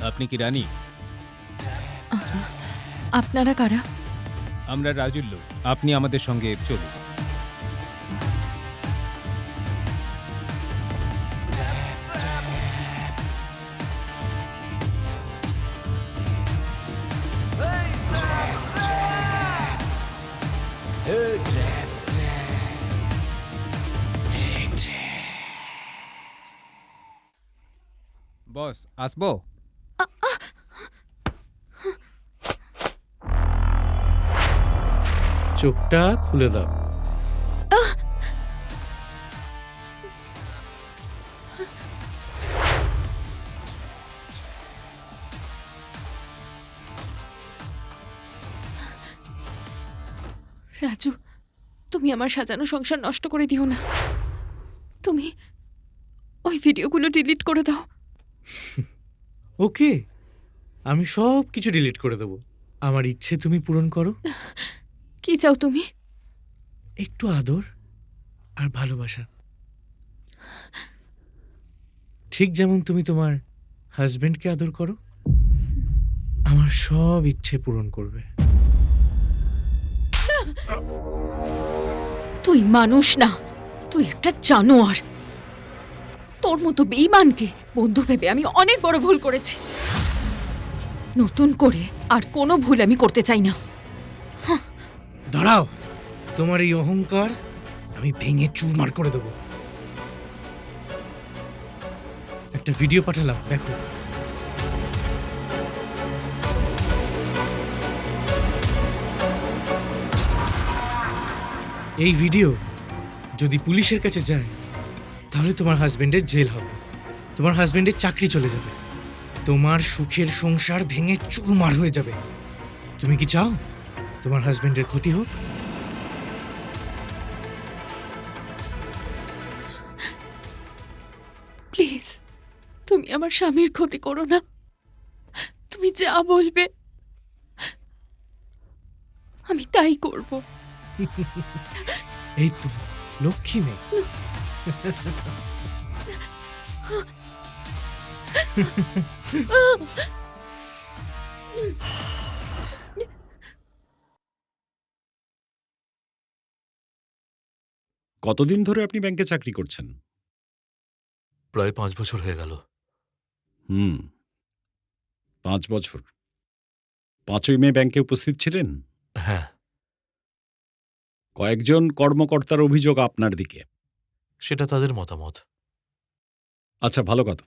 আপনি কি রানী? আপনারা কারা? আমরা রাজুর লোক, আপনি আমাদের সঙ্গে চলুন। বস, আসবো? চোখটা খুলে দাও। রাজু, তুমি আমার সাজানো সংসার নষ্ট করে দিও না। তুমি ওই ভিডিওগুলো ডিলিট করে দাও। ওকে, আমি সব কিছু ডিলিট করে দেবো। আমার ইচ্ছে তুমি পূরণ করো। কি চাও তুমি? একটু আদর আর ভালোবাসা, ঠিক যেমন তুমি তোমার হাজবেন্ডকে আদর করো। আমার সব ইচ্ছে পূরণ করবে। তুই মানুষ না, তুই একটা জানোয়ার। তোর মতো বেঈমানকে বন্ধু ভেবে আমি অনেক বড় ভুল করেছি। নতুন করে আর কোনো ভুল আমি করতে চাই না। দাঁড়াও, তোমার এই অহংকার আমি ভেঙে চুরমার করে দেবো। একটা ভিডিও পাঠালাম, দেখো। এই ভিডিও যদি পুলিশের কাছে যায় তাহলে তোমার হাজবেন্ডের জেল হবে, তোমার হাজবেন্ডের চাকরি চলে যাবে, তোমার সুখের সংসার ভেঙে চুরমার হয়ে যাবে। তুমি কি চাও তোমার হাজবেন্ডের ক্ষতি হোক? প্লিজ, তুমি আমার স্বামীর ক্ষতি করো না। তুমি যা বলবে আমি তাই করব। এই তো লক্ষ্মী মেয়ে। কতদিন ধরে আপনি ব্যাংকে চাকরি করছেন? প্রায় 5 বছর হয়ে গেল। 5 বছর। 5ই মে ব্যাংকে উপস্থিত ছিলেন? হ্যাঁ। কয়েকজন কর্মকর্তার অভিযোগ আপনার দিকে। সেটা তাদের মতামত। আচ্ছা, ভালো কথা।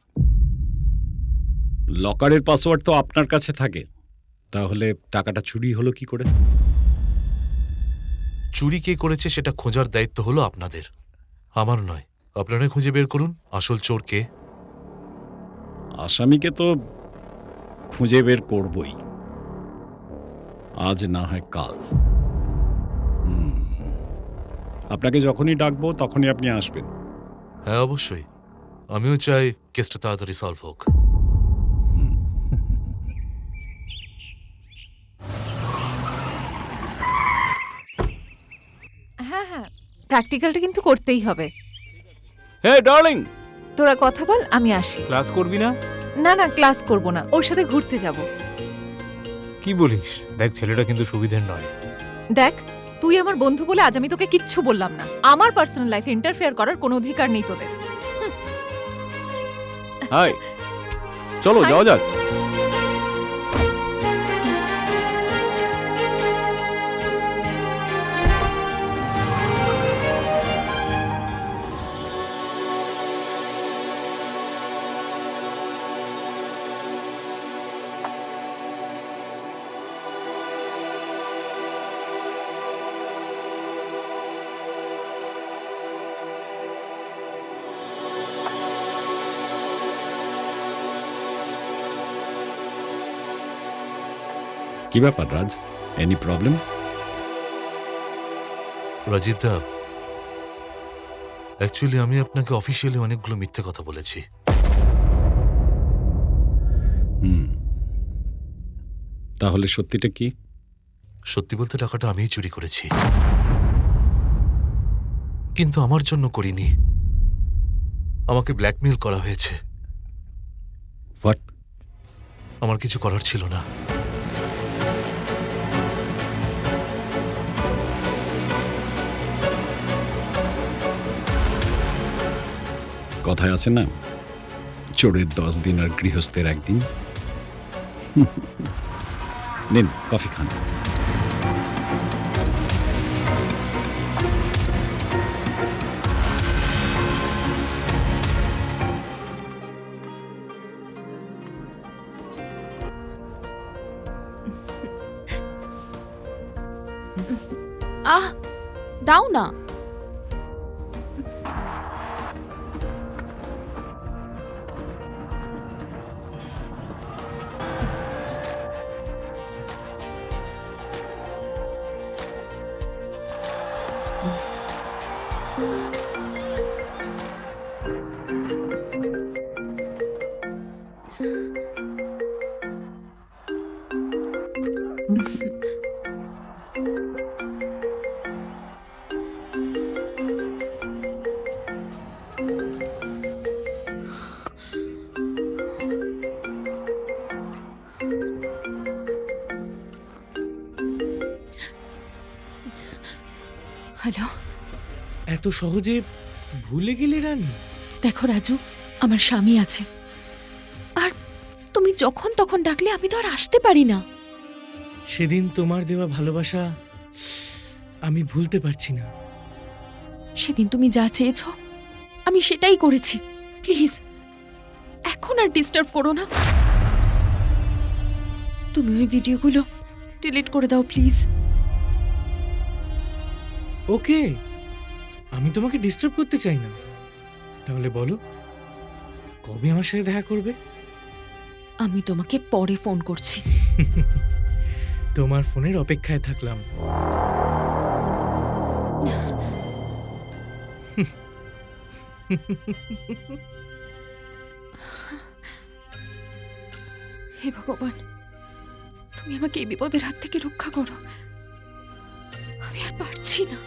লকারের পাসওয়ার্ড তো আপনার কাছে থাকে, তাহলে টাকাটা চুরি হলো কি করে? চুরি কে করেছে সেটা খোঁজার দায়িত্ব হলো আপনাদের, আমার নয়। আপনারা খুঁজে বের করুন আসল চোর কে। আসামিকে তো খুঁজে বের করবই, আজ না হয় কাল। আপনাকে যখনই ডাকবো তখনই আপনি আসবেন। হ্যাঁ, অবশ্যই। আমিও চাই কেসটা তাড়াতাড়ি সলভ হোক। হ্যাঁ হ্যাঁ, প্র্যাকটিক্যালটা কিন্তু করতেই হবে। হে ডার্লিং, তোরা কথা বল, আমি আসি। ক্লাস করবি না? না না, ক্লাস করব না, ওর সাথে ঘুরতে যাব। কি বলিস? দেখ, ছেলেটা কিন্তু সুবিধের নয়। দেখ, তুই আমার বন্ধু বলে আজ আমি তোকে কিচ্ছু বললাম না। আমার পার্সোনাল লাইফে ইন্টারফেয়ার করার কোনো অধিকার নেই তোদের। হাই, চলো যাওয়া যাক। কি ব্যাপার রাজ, এনি প্রবলেম? রাজীব দা, অ্যাকচুয়ালি আমি আপনাকে অফিসিয়ালি অনেকগুলো মিথ্যে কথা বলেছি। তাহলে সত্যিটা কি? সত্যি বলতে টাকাটা আমিই চুরি করেছি, কিন্তু আমার জন্য করিনি। আমাকে ব্ল্যাকমেইল করা হয়েছে। হোয়াট? আমার কিছু করার ছিল না। কথায় আছে না, চোরের 10 দিন আর গৃহস্থের 1 দিন। নিন, কফি খান। দাও না। হ্যালো। এত সহজে ভুলে গেলে রানী? দেখো রাজু, আমার স্বামী আছে, আর তুমি যখন তখন ডাকলে আমি তো আর আসতে পারি না। সেদিন তোমার দেওয়া ভালোবাসা আমি ভুলতে পারছি না। সেদিন তুমি যা চেয়েছ আমি সেটাই করেছি। প্লিজ এখন আর ডিস্টার্ব করো না। তুমি ওই ভিডিওগুলো ডিলিট করে দাও প্লিজ। ওকে, আমি তোমাকে ডিস্টার্ব করতে চাই না। তাহলে বলো, কবে আমার সাথে দেখা করবে? আমি তোমাকে পরে ফোন করছি। তোমার ফোনের অপেক্ষায় থাকলাম। হে ভগবান, তুমি আমাকে এই বিপদের হাত থেকে রক্ষা করো। আমি আর পারছি না।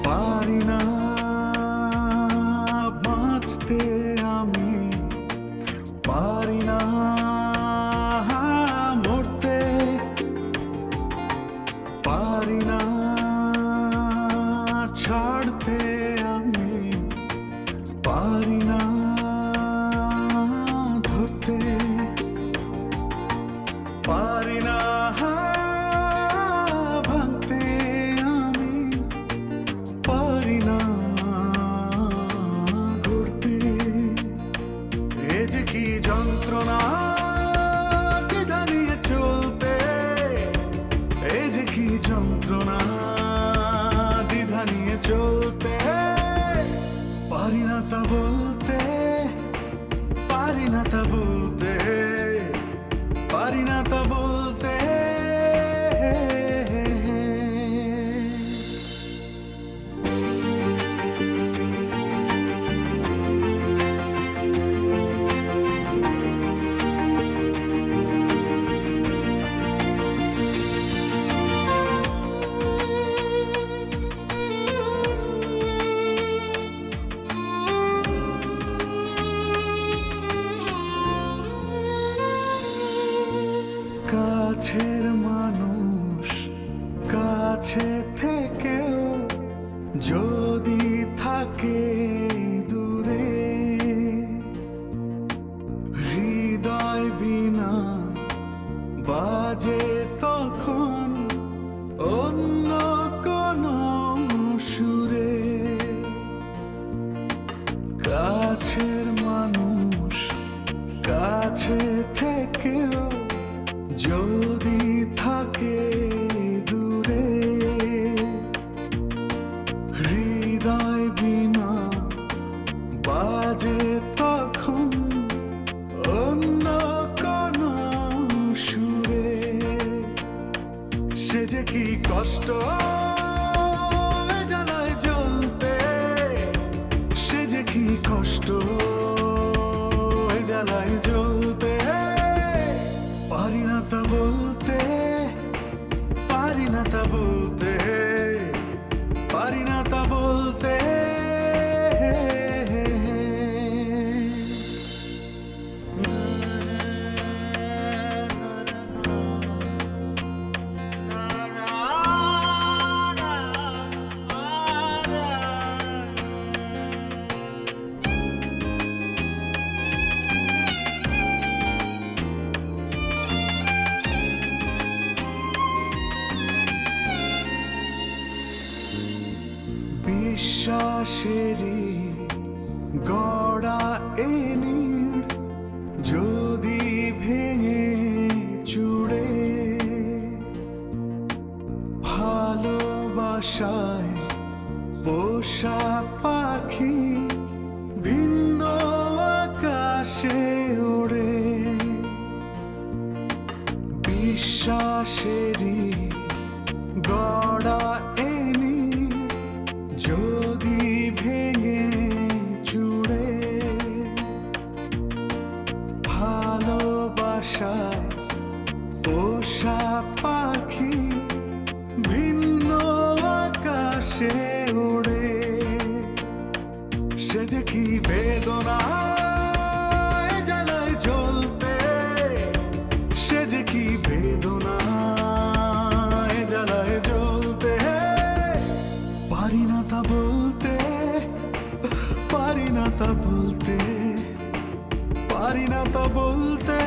পারি না বাঁচতে আমি, পারি না মরতে, পারি না ছাড়তে আমি, পারি না ধরতে, পারি না ভাঙতে আমি, পারি না ঘুরতে। এ যে কি যন্ত্রণা দ্বিধা নিয়ে চলতে, এ যে কি যন্ত্রণা দ্বিধা নিয়ে চলতে, পারি না তা বলতে, পারি না তা বলতে, পারি না তা বলতে। কাছের মানুষ কাছে থেকেও যদি থাকে দূরে, হৃদয় বিনা বাজে তখন অন্য কোনো সুরে। কাছের মানুষ কাছে থেকেও যদি থাকে দূরে, হৃদয় বিনা বাজে তখন অন্য কোনো সুরে। সে যে কি কষ্ট এ জ্বালায় জ্বলতে, সে যে কি কষ্ট এ জ্বালায় জ্বলতে, পারি না তা বলতে, পারি না তা বলতে, পারি না তা বলতে। বিশ্বাসেরই গড়া এনি যদি ভেঙে চুড়ে ভালোবাসায় পোষা পাখি ভিন্ন আকাশে ওড়ে বিশ্বাসেরই গড়া এনি যদি ভেঙে চুড়ে ভালোবাসায় পোষা পাখি ভিন্ন আকাশে ওড়ে সে যে কি বেদনা জ্বালায় জ্বলতে সে যে কি বেদনা জ্বালায় জ্বলতে পারি না তা বলতে পারি না তা বলতে পারি না তা বলতে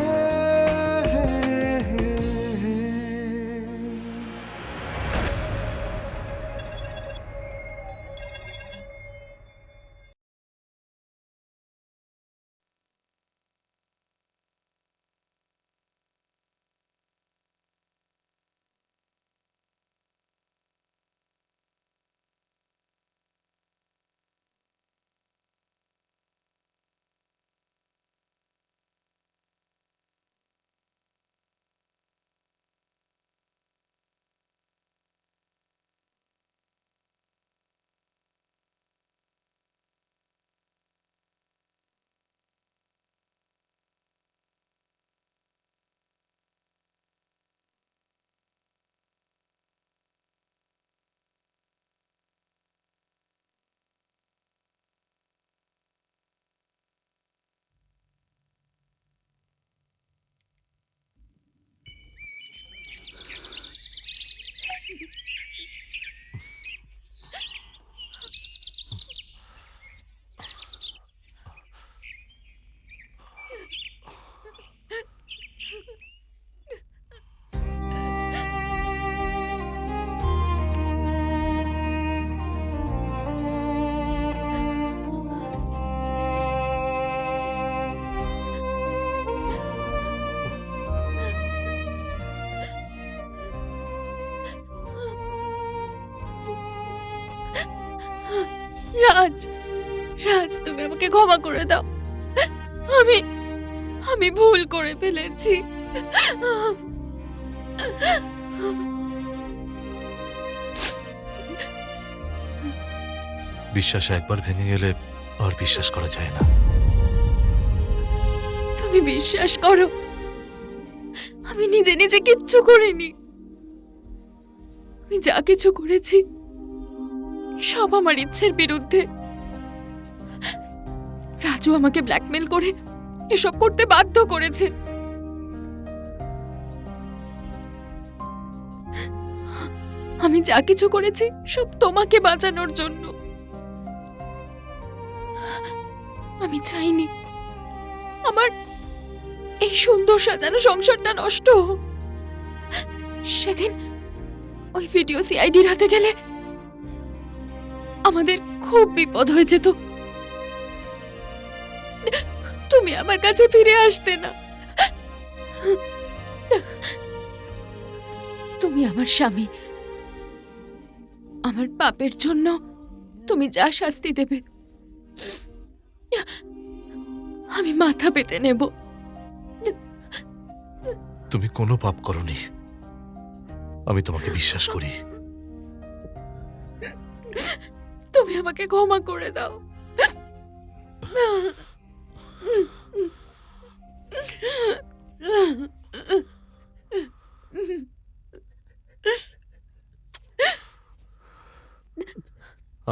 রাজ রাজ তুমি আমাকে ক্ষমা করে দাও আমি আমি ভুল করে ফেলেছি বিশ্বাস একবার ভেঙে গেলে আর বিশ্বাস করা যায় না। তুমি বিশ্বাস করো আমি নিজে নিজে কিচ্ছু করিনি আমি যা কিছু করেছি সব আমার ইচ্ছের বিরুদ্ধে রাজু আমাকে ব্ল্যাকমেল করে এসব করতে বাধ্য করেছে আমি যা কিছু করেছি সব তোমাকে বাঁচানোর জন্য আমি চাইনি আমার এই সুন্দর সাজানো সংসারটা নষ্ট হোক সেদিন ওই ভিডিও সিআইডির হাতে গেলে আমাদের খুব বিপদ হয়ে যেত তুমি আমার কাছে ফিরে আসতে না তুমি আমার স্বামী আমার পাপের জন্য তুমি যা শাস্তি দেবে আমি মাথা পেতে নেব তুমি কোনো পাপ করনি আমি তোমাকে বিশ্বাস করি তুমি আমাকে ক্ষমা করে দাও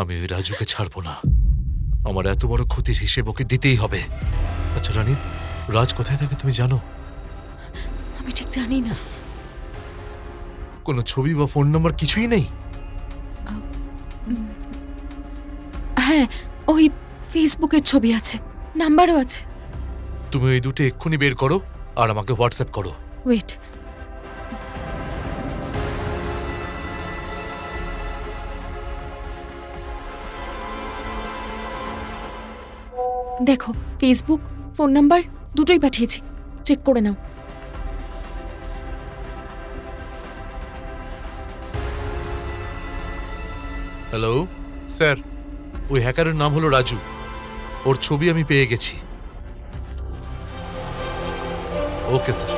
আমি ওই রাজুকে ছাড়বো না আমার এত বড় ক্ষতির হিসেব ওকে দিতেই হবে। আচ্ছা রানী, রাজ কোথায় থাকে তুমি জানো? আমি ঠিক জানি না। কোনো ছবি বা ফোন নাম্বার কিছুই নেই? হ্যাঁ, ওই ফেসবুকের ছবি আছে, নাম্বারও আছে। তুমি ওই দুটো এক্ষুনি বের করো আর আমাকে হোয়াটসঅ্যাপ করো। ওয়েট, দেখো, ফেসবুক, ফোন নাম্বার দুটোই পাঠিয়েছি, চেক করে নাও। হ্যালো স্যার, ওই হ্যাকারের নাম হলো রাজু। ওর ছবি আমি পেয়ে গেছি। Okay sir.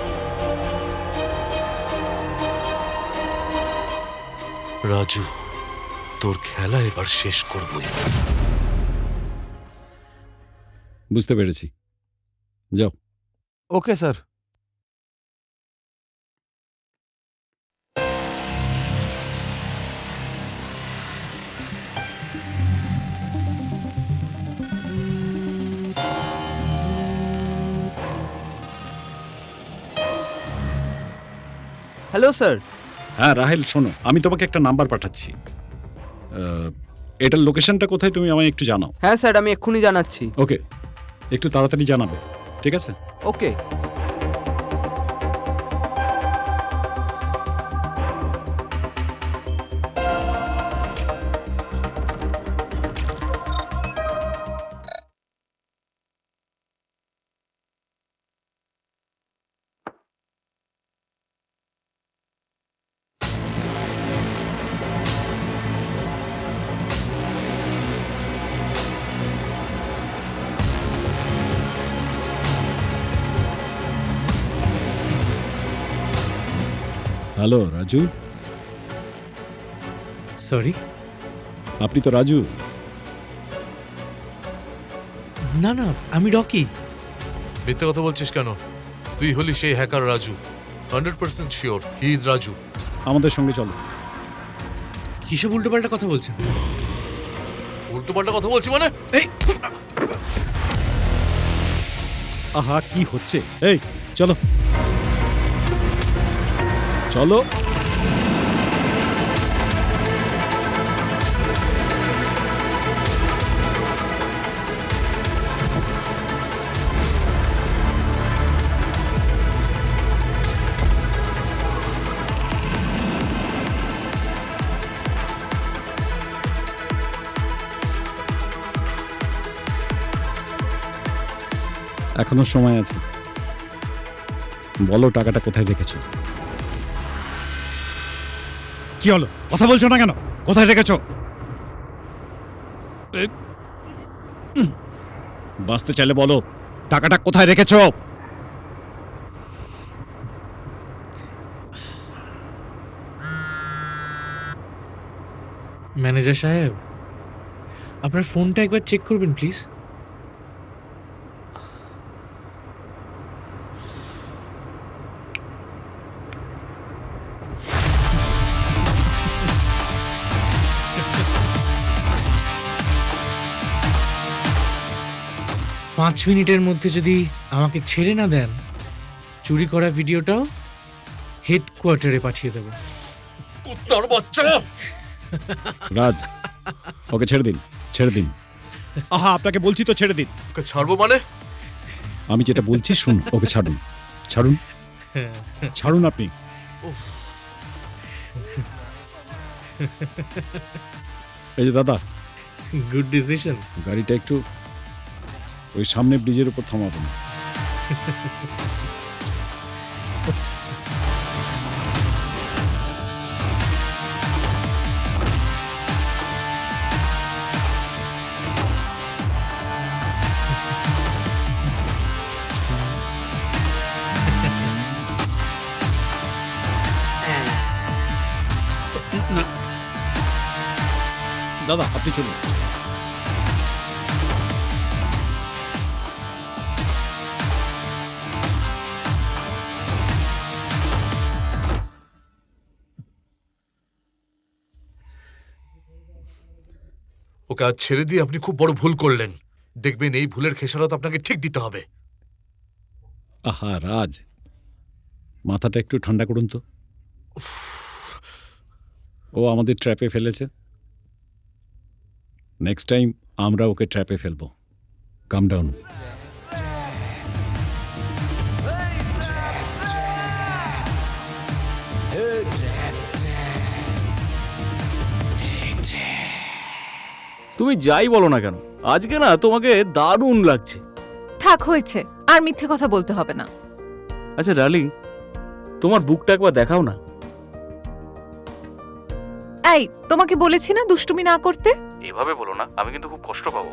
রাজু, তোর খেলা এবার শেষ করবই। বুঝতে পেরেছি, যাও। Okay sir. Hello sir. হ্যাঁ রাহেল, শোনো, আমি তোমাকে একটা নাম্বার পাঠাচ্ছি। এটার লোকেশনটা কোথায় তুমি আমায় একটু জানাও। হ্যাঁ স্যার, আমি এক্ষুনি জানাচ্ছি। ওকে, একটু তাড়াতাড়ি জানাবে, ঠিক আছে? ওকে। হ্যালো রাজু। সরি, আপনি তো রাজু? না না, আমি রকি। মিথ্যে কথা বলছিস কেন? তুই হলি সেই hacker Raju. 100% sure he is Raju. আমাদের সঙ্গে চলো। কিসব উল্টোপাল্টা কথা বলছেন? উল্টোপাল্টা কথা বলছি মানে? এই আহা, কি হচ্ছে? এই চলো চলো। এখনো সময় আছে, বলো টাকাটা কোথায় রেখেছো? কি হলো, কথা বলছো না কেন? কোথায় রেখেছো? বাঁচতে চাইলে বলো, টাকাটা কোথায় রেখেছো? ম্যানেজার সাহেব, আপনার ফোনটা একবার চেক করবেন প্লিজ। পাঁচ মিনিটের মধ্যে যদি আমাকে ছেড়ে না দেন, চুরি করা ভিডিওটাও হেডকোয়ার্টারে পাঠিয়ে দেব। কুত্তার বাচ্চা! রাজ, ওকে ছেড়ে দিন, ছেড়ে দিন। আহা, আপনাকে বলছি তো ছেড়ে দিন। ওকে ছাড়বো মানে? আমি যেটা বলছি শুন, ওকে ছাড়ুন, ছাড়ুন, ছাড়ুন আপনি। এই যে দাদা, গুড ডিসিশন। গাড়িটা একটু ওই সামনে ব্রিজের উপর থামাবেন। দাদা আপনি চলুন। ওকে আজ ছেড়ে দিয়ে আপনি খুব বড় ভুল করলেন। দেখবেন এই ভুলের খেসারত আপনাকে ঠিক দিতে হবে। আহা রাজ, মাথাটা একটু ঠান্ডা করুন তো। ও আমাদের ট্র্যাপে ফেলেছে, নেক্সট টাইম আমরা ওকে ট্র্যাপে ফেলবো। কাম ডাউন। তুমি যাই বলো না কেন, আজকে না তোমাকে দারুণ লাগছে। থাক, হয়েছে, আর মিথ্যে কথা বলতে হবে না। আচ্ছা ডার্লিং, তোমার বুকটা একবার দেখাও না। এই, তোমাকে বলেছি না দুষ্টুমি না করতে। এভাবে বলো না, আমি কিন্তু খুব কষ্ট পাবো।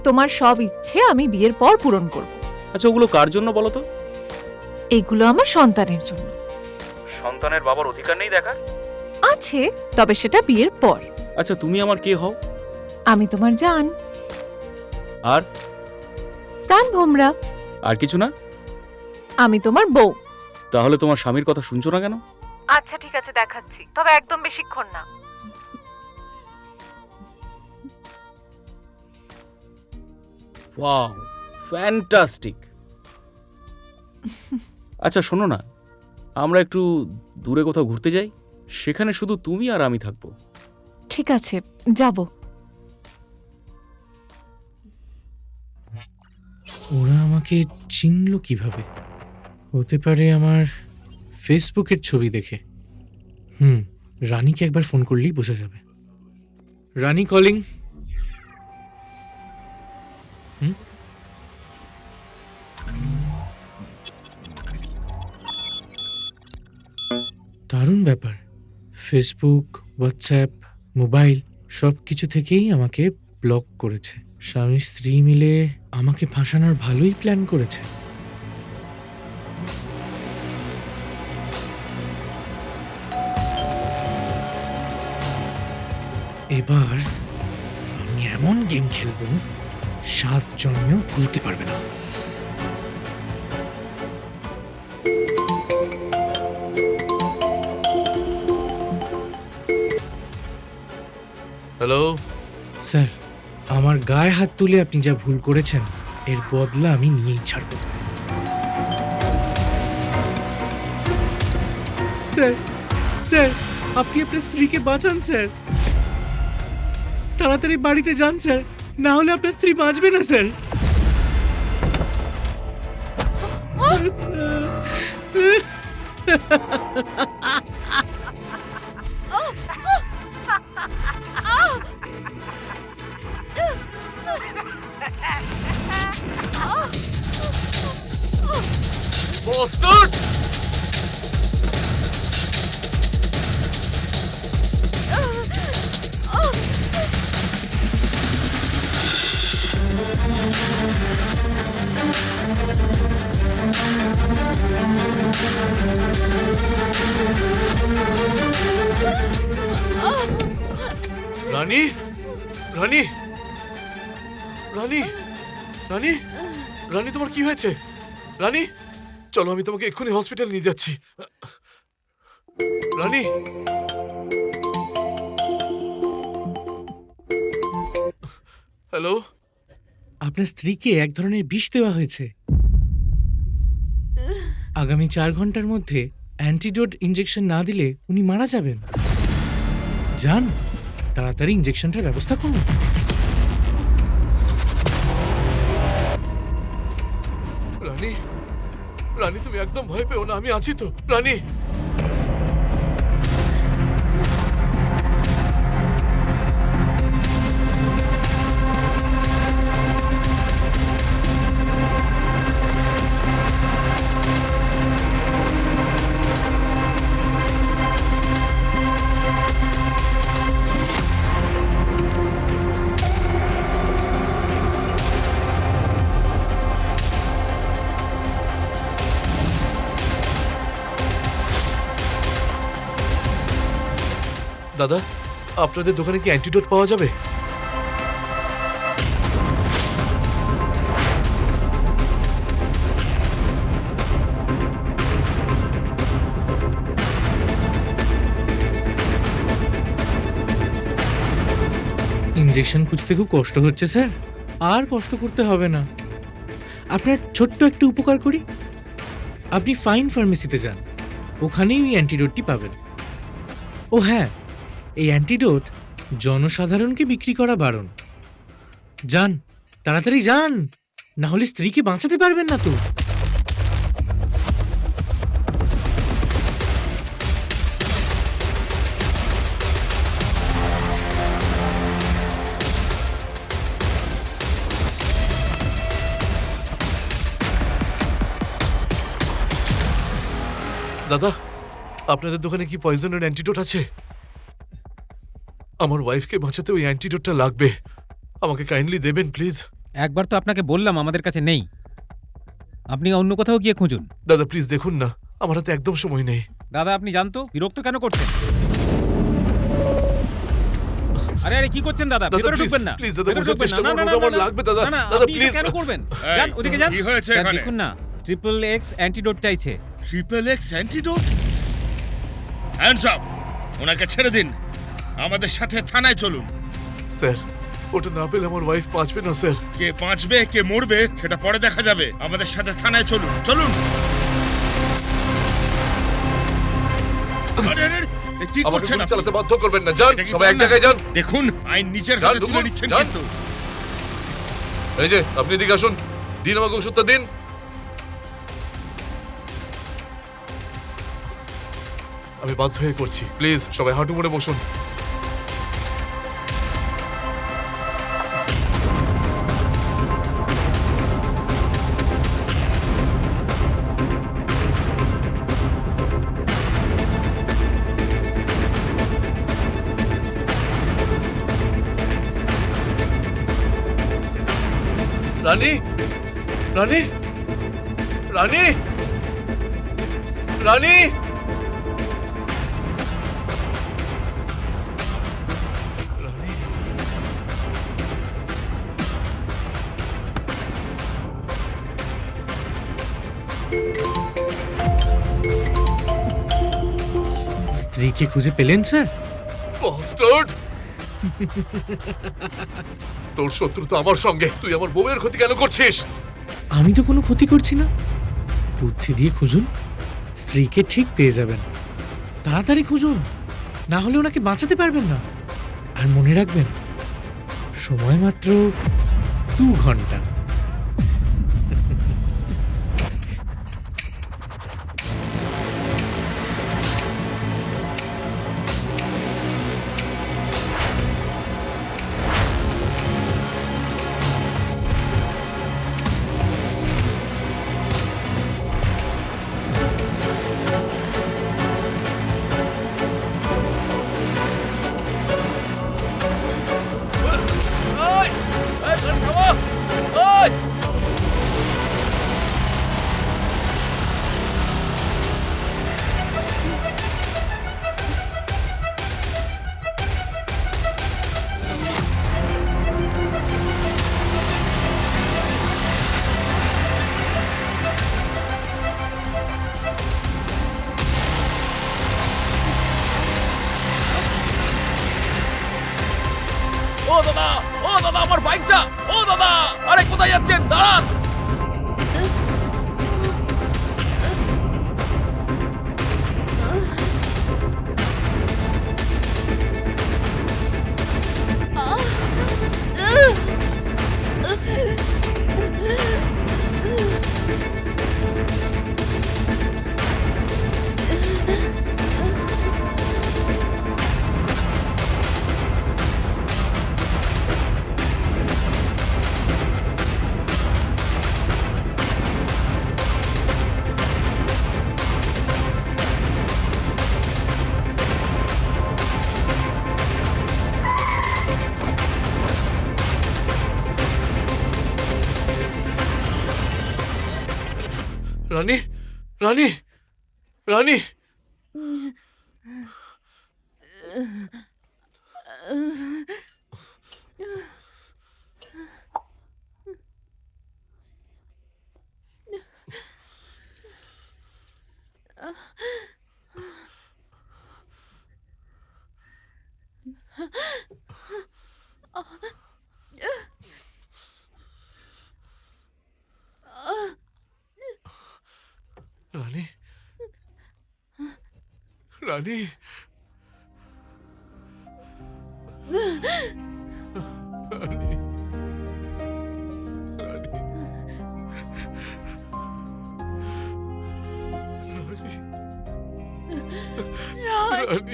তোমার সব ইচ্ছে আমি বিয়ের পর পূরণ করব। আচ্ছা ওগুলো কার জন্য বলো তো? এগুলো আমার সন্তানের জন্য। সন্তানের বাবার অধিকার নেই দেখার? আছে, তবে সেটা বিয়ের পর। আচ্ছা তুমি আমার কে হও? আমি তোমার জান, আর প্রাণ ভোমরা। আর কিছু না? আমি তোমার বউ। তাহলে তোমার স্বামীর কথা শুনছো না কেন? আচ্ছা ঠিক আছে, দেখাচ্ছি, তবে একদম বেশিক্ষণ না। Wow, fantastic. আচ্ছা শোনো না, আমরা একটু দূরে কোথাও ঘুরতে যাই, সেখানে শুধু তুমি আর আমি থাকবো। ঠিক আছে, যাব। ওরা আমাকে চিনল কিভাবে? হতে পারে আমার ফেসবুকের ছবি দেখে। রানীকে একবার ফোন করলেই বোঝা যাবে। রানী কলিং। দারুণ ব্যাপার, ফেসবুক, হোয়াটসঅ্যাপ, মোবাইল সব কিছু থেকেই আমাকে ব্লক করেছে। স্বামী স্ত্রী মিলে আমাকে ফাঁসানোর ভালোই প্ল্যান করেছে। এবার আমি এমন গেম খেলবো 7 জন্মেও ভুলতে পারবে না। হ্যালো স্যার, আমার গায়ে হাত তুলে আপনি যা ভুল করেছেন এর বদলা আমি নিয়েই ছাড়ব। স্যার, স্যার আপনি আপনার স্ত্রীকে বাঁচান স্যার, তাড়াতাড়ি বাড়িতে যান স্যার, না হলে আপনার স্ত্রী বাঁচবে না স্যার। Bastard! রানী, রানী, রানী, রানী, রানী তোমার কি হয়েছে? রানী, চলো আমি তোমাকে এক্ষুনি হসপিটাল নিয়ে যাচ্ছি। রানী, হ্যালো। আপনার স্ত্রীকে এক ধরনের বিষ দেওয়া হয়েছে। আগামী 4 ঘন্টার মধ্যে অ্যান্টিডোট ইনজেকশন না দিলে উনি মারা যাবেন। যান, তাড়াতাড়ি ইনজেকশনটার ব্যবস্থা করুন। রানী, রানী তুমি একদম ভয় পেও না, আমি আছি তো। রানী, দাদা আপনাদের দোকানে কি অ্যান্টিডোট পাওয়া যাবে? ইনজেকশন খুঁজতে খুব কষ্ট হচ্ছে স্যার, আর কষ্ট করতে হবে না। আপনার ছোট্ট একটু উপকার করি, আপনি ফাইন ফার্মেসিতে যান, ওখানেই ওই অ্যান্টিডোটটি পাবেন। ও হ্যাঁ, এই অ্যান্টিডোট জনসাধারণকে বিক্রি করা বারণ। যান, তাড়াতাড়ি যান, না হলে স্ত্রীকে বাঁচাতে পারবেন না তো। দাদা, আপনাদের দোকানে কি পয়জনের অ্যান্টিডোট আছে? আমার ওয়াইফকে বাঁচাতে ওই অ্যান্টিডোটটা লাগবে। আমাকে কাইন্ডলি দেবেন প্লিজ। একবার তো আপনাকে বললাম আমাদের কাছে নেই, আপনি অন্য কোথাও গিয়ে খুঁজুন। দাদা প্লিজ দেখুন না, আমার হাতে একদম সময় নেই। দাদা আপনি জানতো বিরক্ত কেন করছেন? আরে আরে কি করছেন দাদা? দাদা, ভেতরে please, ঢুকবেন না। please, দাদা, ভেতরে বোঝার ঢুকবেন চেষ্টা না। করুন, না, না, ওটা আমার না, লাগবে, দাদা। না, না, দাদা, আপনি এটা please। কেন করবেন? এই, যান ওদিকে যান। কি হয়েছে স্যার, এখানে? দেখুন না, ট্রিপল এক্স অ্যান্টিডোট চাইছে। Triple x antidote? Hands up! ওনাকে ছেড়ে দিন, আমাদের সাথে থানায় চলুন। স্যার, ওটা না পেলে আমার ওয়াইফ বাঁচবে না স্যার। কে বাঁচবে কে মরবে সেটা পরে দেখা যাবে। আমাদের সাথে থানায় চলুন, চলুন। আরে, আরে, এ কি আমাকে করছেন গুলি আপনি? চালাতে বাধ্য করবেন না। যান, এটা কি সবাই এক করেন না? জায়গায় যান। দেখুন, আইন নিজের যান, হাতে তুলে ঢুকুন, নিচ্ছেন যান। কিন্তু। এই যে আপনি এদিকে আসুন, দিন আমাকে ওষুধটা দিন। আমি বাধ্য হয়ে করছি, প্লিজ সবাই হাঁটু মুড়ে বসুন। রানী, রানী, রানী, রানী। স্ত্রীকে খুঁজে পেলেন স্যার? বাস্টার্ড! তোর শত্রু তো আমার সঙ্গে, তুই আমার বউয়ের ক্ষতি কেন করছিস? আমি তো কোনো ক্ষতি করছি না। বুদ্ধি দিয়ে খুঁজুন, স্ত্রীকে ঠিক পেয়ে যাবেন। তাড়াতাড়ি খুঁজুন, না হলে ওনাকে বাঁচাতে পারবেন না। আর মনে রাখবেন, সময় মাত্র 2 ঘন্টা। ও দাদা, ও দাদা, আমার বাইকটা! ও দাদা, আরে কোথায় যাচ্ছেন? দাঁড়ান! রানী, রানী, রানী। রানী, রানী। রানী, রানী, রানী।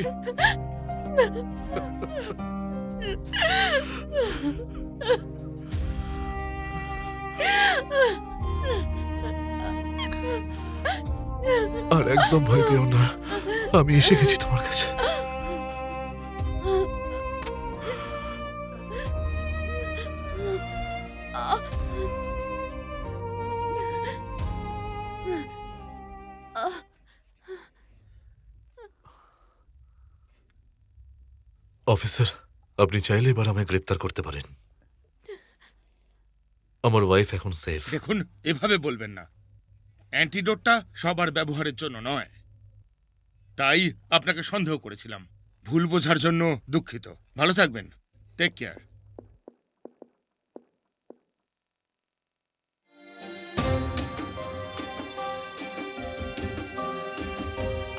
আর একদম ভয় পেও না, আমি এসে গেছি তোমার কাছে। অফিসার, আপনি চাইলে এবার আমায় গ্রেপ্তার করতে পারেন। আমার ওয়াইফ এখন সেফ। দেখুন, এভাবে বলবেন না। অ্যান্টিডোটটা সবার ব্যবহারের জন্য নয়, তাই আপনাকে সন্দেহ করেছিলাম। ভুল বোঝার জন্য দুঃখিত। ভালো থাকবেন। Take care.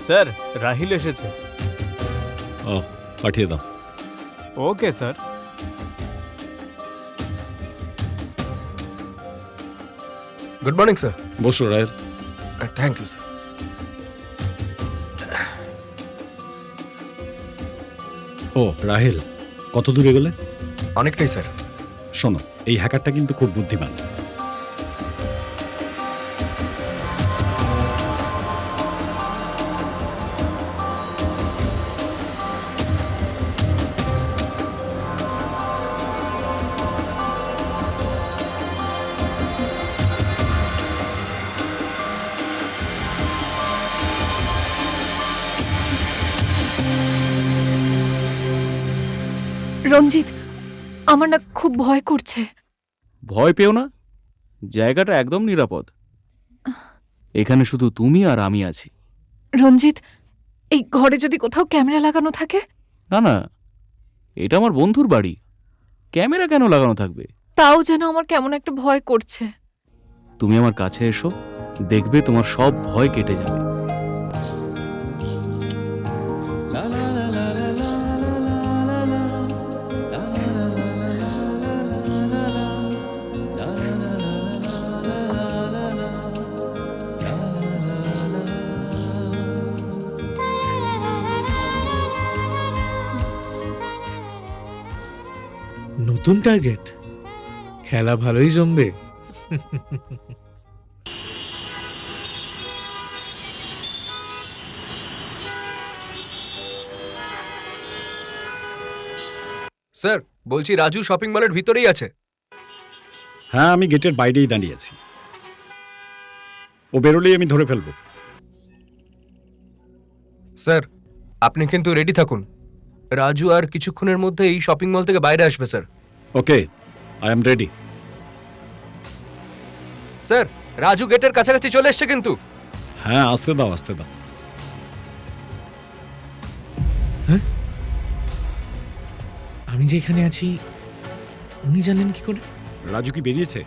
স্যার, রাহিল এসেছে। ও, পাঠিয়ে দাও। Okay sir. Good morning sir. বসো রাহেল। Thank you sir. ও রাহেল, কত দূরে গেলে? অনেকটাই স্যার। শোনো, এই হ্যাকারটা কিন্তু খুব বুদ্ধিমান। রঞ্জিত, আমার না খুব ভয় করছে। ভয় পেও না, জায়গাটা একদম নিরাপদ। এখানে শুধু তুমি আর আমি আছি। রঞ্জিত, এই ঘরে যদি কোথাও ক্যামেরা লাগানো থাকে? না না, এটা আমার বন্ধুর বাড়ি, ক্যামেরা কেন লাগানো থাকবে? তাও যেন আমার কেমন একটা ভয় করছে। তুমি আমার কাছে এসো, দেখবে তোমার সব ভয় কেটে যাবে। নতুন টার্গেট, খেলা ভালোই জমবে। স্যার, বলছি রাজু শপিং মলের ভিতরেই আছে। হ্যাঁ, আমি গেটের বাইরেই দাঁড়িয়ে আছি। ও বেরোলেই আমি ধরে ফেলবো। স্যার, আপনি কিন্তু রেডি থাকুন। রাজু আর কিছুক্ষণের মধ্যে এই শপিং মল থেকে বাইরে আসবে sir. Okay, I am ready. Sir, Raju গেটের কাছাকাছি চলে এসছে কিন্তু। হ্যাঁ, আসতে দাও, আসতে দাও। আমি যে এখানে আছি উনি জানলেন কি করে? রাজু কি বেরিয়েছে?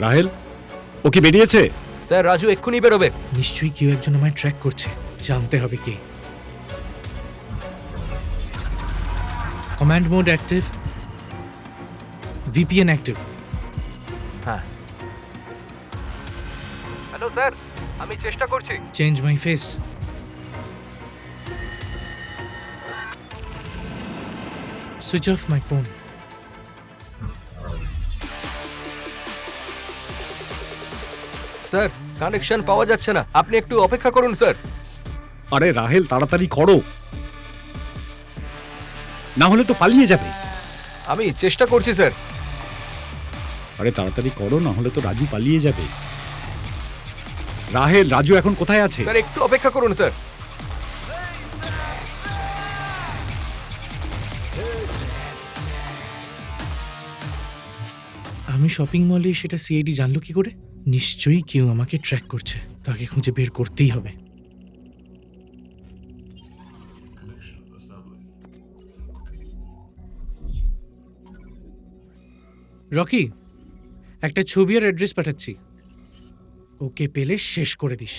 রাহেল, ও কি বেরিয়েছে? স্যার, রাজু এক্ষুনি বেরোবে। নিশ্চয়ই কেউ একজন আমায় ট্র্যাক করছে, জানতে হবে কে। Command mode active, VPN active. হ্যাঁ। হ্যালো স্যার, আমি চেষ্টা করছি। Change my face. Switch off my phone. Sir, connection পাওয়া যাচ্ছে না, আপনি একটু অপেক্ষা করুন স্যার। আরে রাহেল, তাড়াতাড়ি করো, না হলে তো পালিয়ে যাবে। আমি চেষ্টা করছি স্যার। আরে তাড়াতাড়ি করো, না হলে তো রাজু পালিয়ে যাবে। রাহেল, রাজু এখন কোথায় আছে? স্যার, একটু অপেক্ষা করুন স্যার। আমি শপিং মলে, সেটা সিআইডি জানলো কি করে? নিশ্চয়ই কেউ আমাকে ট্র্যাক করছে, তাকে খুঁজে বের করতেই হবে। রকি, একটা ছবি আর অ্যাড্রেস পাঠাচ্ছি, ওকে পেলে শেষ করে দিস।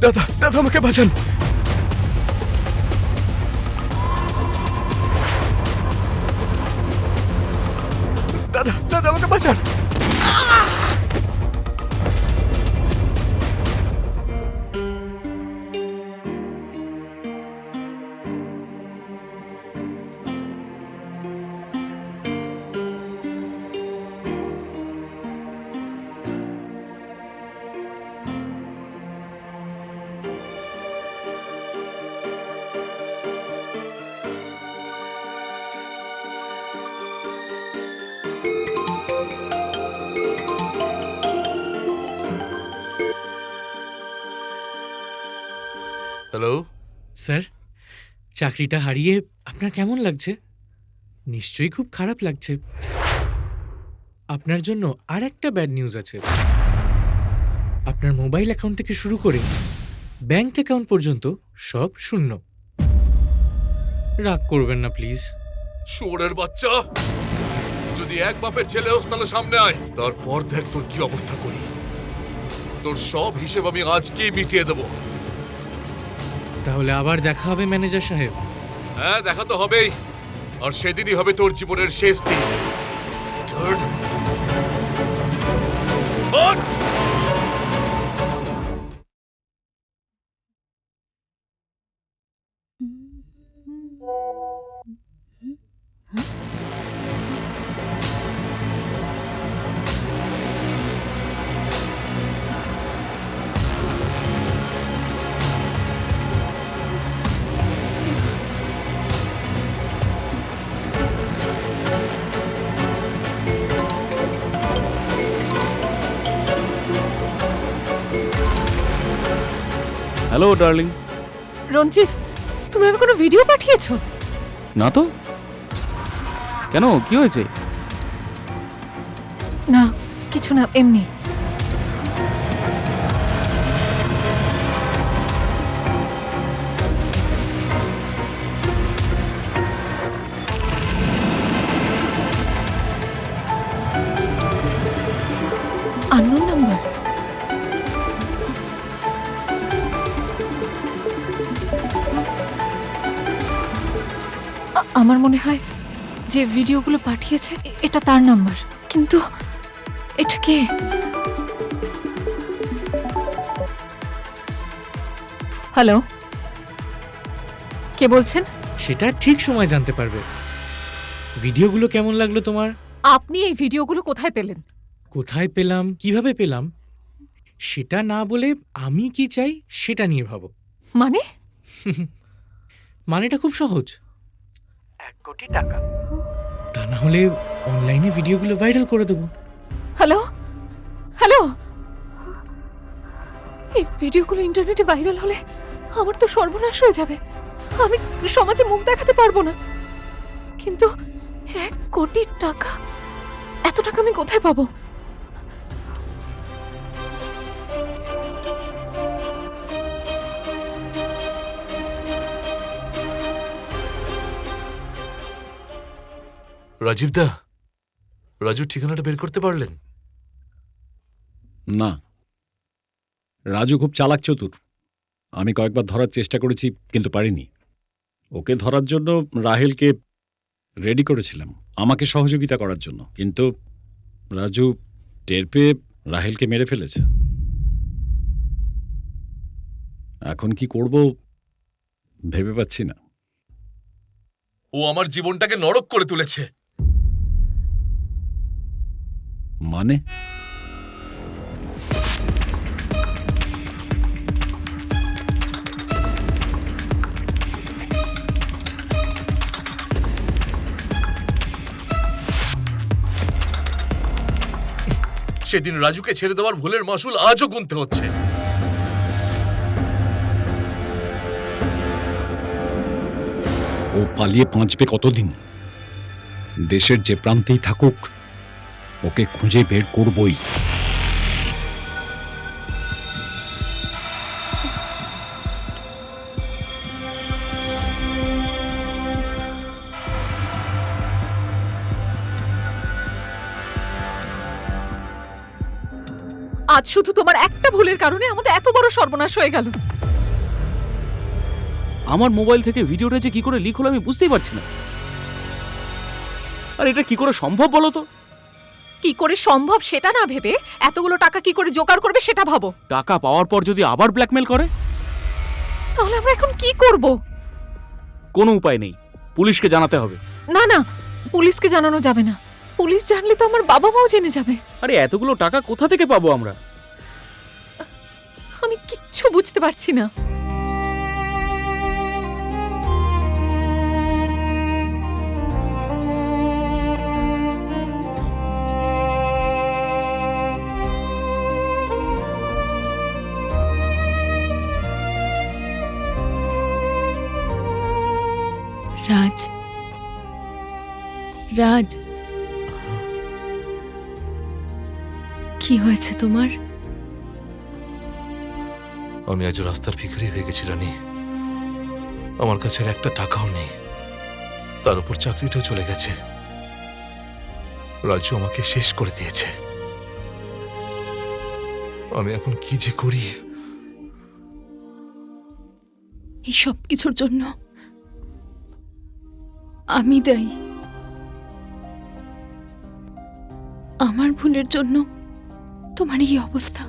দাদা, দাদা আমাকে বাঁচান। দাদা, দাদা আমাকে বাঁচান। হ্যালো স্যার, চাকরিটা হারিয়ে আপনার কেমন লাগছে? নিশ্চয়ই খুব খারাপ লাগছে। আপনার জন্য আর একটা ব্যাড নিউজ আছে। আপনার মোবাইল অ্যাকাউন্ট থেকে শুরু করে ব্যাংক অ্যাকাউন্ট পর্যন্ত সব শূন্য। রাগ করবেন না প্লিজ। শুয়োরের বাচ্চা, যদি এক বাপের ছেলে হোস তাহলে সামনে আয়, তারপর দেখ তোর কি অবস্থা করি। তোর সব হিসেব আমি আজকেই মিটিয়ে দেব। তাহলে আবার দেখা হবে ম্যানেজার সাহেব। হ্যাঁ, দেখা তো হবেই, আর সেদিনই হবে তোর জীবনের শেষ দিন। Hello darling. রঞ্জিত, তুমি আমি কোনো ভিডিও পাঠিয়েছো? না তো, কেন, কি হয়েছে? না, কিছু না, এমনি। Unknown number. আমার মনে হয় যে ভিডিওগুলো পাঠিয়েছে এটা তার নাম্বার, কিন্তু এটা কে? হ্যালো, কে বলছেন? সেটা ঠিক সময় জানতে পারবে। ভিডিওগুলো কেমন লাগলো তোমার? আপনি এই ভিডিওগুলো কোথায় পেলেন? কোথায় পেলাম, কিভাবে পেলাম, সেটা না বলে আমি কি চাই সেটা নিয়ে ভাবো। মানে? মানেটা খুব সহজ, 1 কোটি টাকা। তা না হলে অনলাইনে ভিডিওগুলো ভাইরাল করে দেবো। হ্যালো হ্যালো, এই ভিডিওগুলো ইন্টারনেটে ভাইরাল হলে আমার তো সর্বনাশ হয়ে যাবে। আমি সমাজে মুখ দেখাতে পারবো না। কিন্তু 1 কোটি টাকা, এত টাকা আমি কোথায় পাবো? রাজীব দা, রাজুর ঠিকানাটা বের করতে পারলেন? না, রাজু খুব চালাক চতুর। আমি কয়েকবার ধরার চেষ্টা করেছি, কিন্তু পারিনি। ওকে ধরার জন্য রাহেলকে রেডি করেছিলাম, আমাকে সহযোগিতা করার জন্য, কিন্তু রাজু টের পেয়ে রাহেলকে মেরে ফেলেছে। এখন কি করব ভেবে পাচ্ছি না। ও আমার জীবনটাকে নরক করে তুলেছে। মানে? সেদিন রাজুকে ছেড়ে দেওয়ার ভুলের মাসুল আজও গুনতে হচ্ছে। ও পালিয়ে বাঁচবে কতদিন? দেশের যে প্রান্তেই থাকুক, ওকে খুঁজে বের করবই। আজ শুধু তোমার একটা ভুলের কারণে আমাদের এত বড় সর্বনাশ হয়ে গেল। আমার মোবাইল থেকে ভিডিওটা যে কি করে লিক হলো আমি বুঝতেই পারছি না। আর এটা কি করে সম্ভব বলো তো? কি করে সম্ভব সেটা না ভেবে এতগুলো টাকা কি করে জোগাড় করবে সেটা ভাবো। টাকা পাওয়ার পর যদি আবার ব্ল্যাকমেল করে, তাহলে আমরা এখন কি করব? কোনো উপায় নেই, পুলিশকে জানাতে হবে। না না, পুলিশকে জানানো যাবে না। পুলিশ জানলে তো আমার বাবা মাও জেনে যাবে। আরে এতগুলো টাকা কোথা থেকে পাবো আমরা? আমি কিচ্ছু বুঝতে পারছি না। রাজ, রাজ, কি হয়েছে তোমার? আমি আজ রাস্তার ভিখারি হয়ে গেছি রানী। আমার কাছে আর একটা টাকাও নেই, তার উপর চাকরিটাও চলে গেছে। রাজু আমাকে শেষ করে দিয়েছে। আমি এখন কি যে করি। এই সব কিছুর জন্য আমি দায়ী। আমার ভুলের জন্য তোমার এই অবস্থা।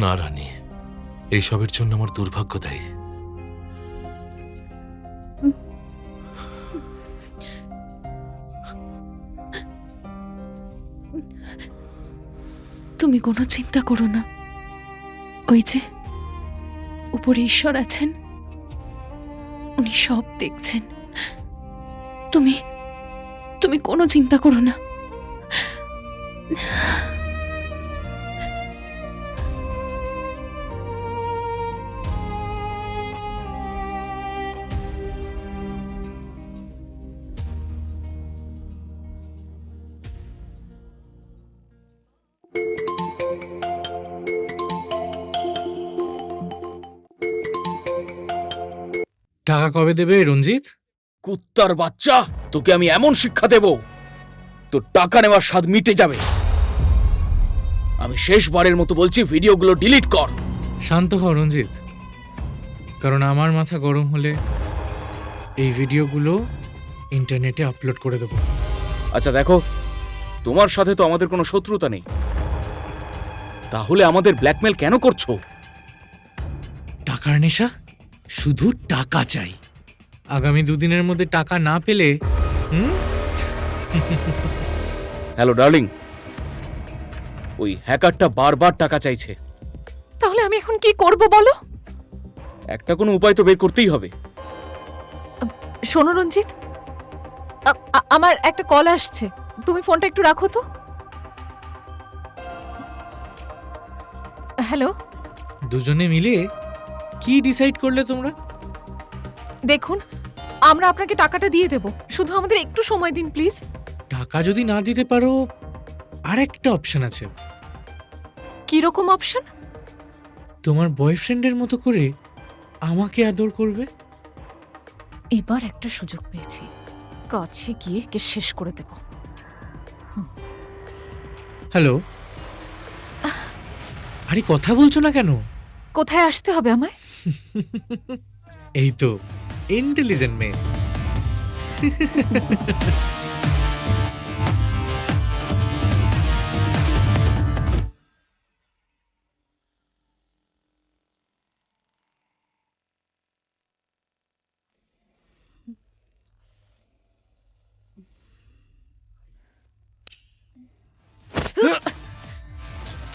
না রানী, এইসবের জন্য আমার দুর্ভাগ্য দায়ী। তুমি কোনো চিন্তা করো না, ওই যে উপরে ঈশ্বর আছেন, উনি সব দেখছেন। তুমি তুমি কোনো চিন্তা করো না। টাকা কবে দেবে রঞ্জিত? কুত্তার বাচ্চা, তোকে আমি এমন শিক্ষা দেব তোর টাকা নেওয়ার স্বাদ মিটে যাবে। আমি শেষবারের মতো বলছি, ভিডিওগুলো ডিলিট কর। শান্ত হ রঞ্জিত, কারণ আমার মাথা গরম হলে এই ভিডিওগুলো ইন্টারনেটে আপলোড করে দেব। আচ্ছা দেখো, তোমার সাথে তো আমাদের কোনো শত্রুতা নেই, তাহলে আমাদের ব্ল্যাকমেল কেন করছো? টাকার নেশা, শুধু টাকা চাই। আগামী দুদিনের মধ্যে টাকা না পেলে হ্যালো ডার্লিং, ওই হ্যাকারটা বারবার টাকা চাইছে। তাহলে আমি এখন কি করব বলো? একটা কোনো উপায় তো বের করতেই হবে। শোনো রঞ্জিত, আমার একটা কল আসছে, তুমি ফোনটা একটু রাখো তো। হ্যালো, দুজনে মিলে কি ডিসাইড করলে তোমরা? দেখুন, আমরা আপনাকে টাকাটা দিয়ে দেব, শুধু আমাদের একটু সময় দিন প্লিজ। টাকা যদি না দিতে পারো, আর একটা অপশন আছে। কি রকম অপশন? তোমার বয়ফ্রেন্ডের মতো করে আমাকে আদর করবে। এবার একটা সুযোগ পেয়েছি, কাছে গিয়ে কে শেষ করে দেব। হ্যালো, আরে কথা বলছো না কেন? কোথায় আসতে হবে আমায়? এই তো ইন্টেলিজেন্ট মেয়ে।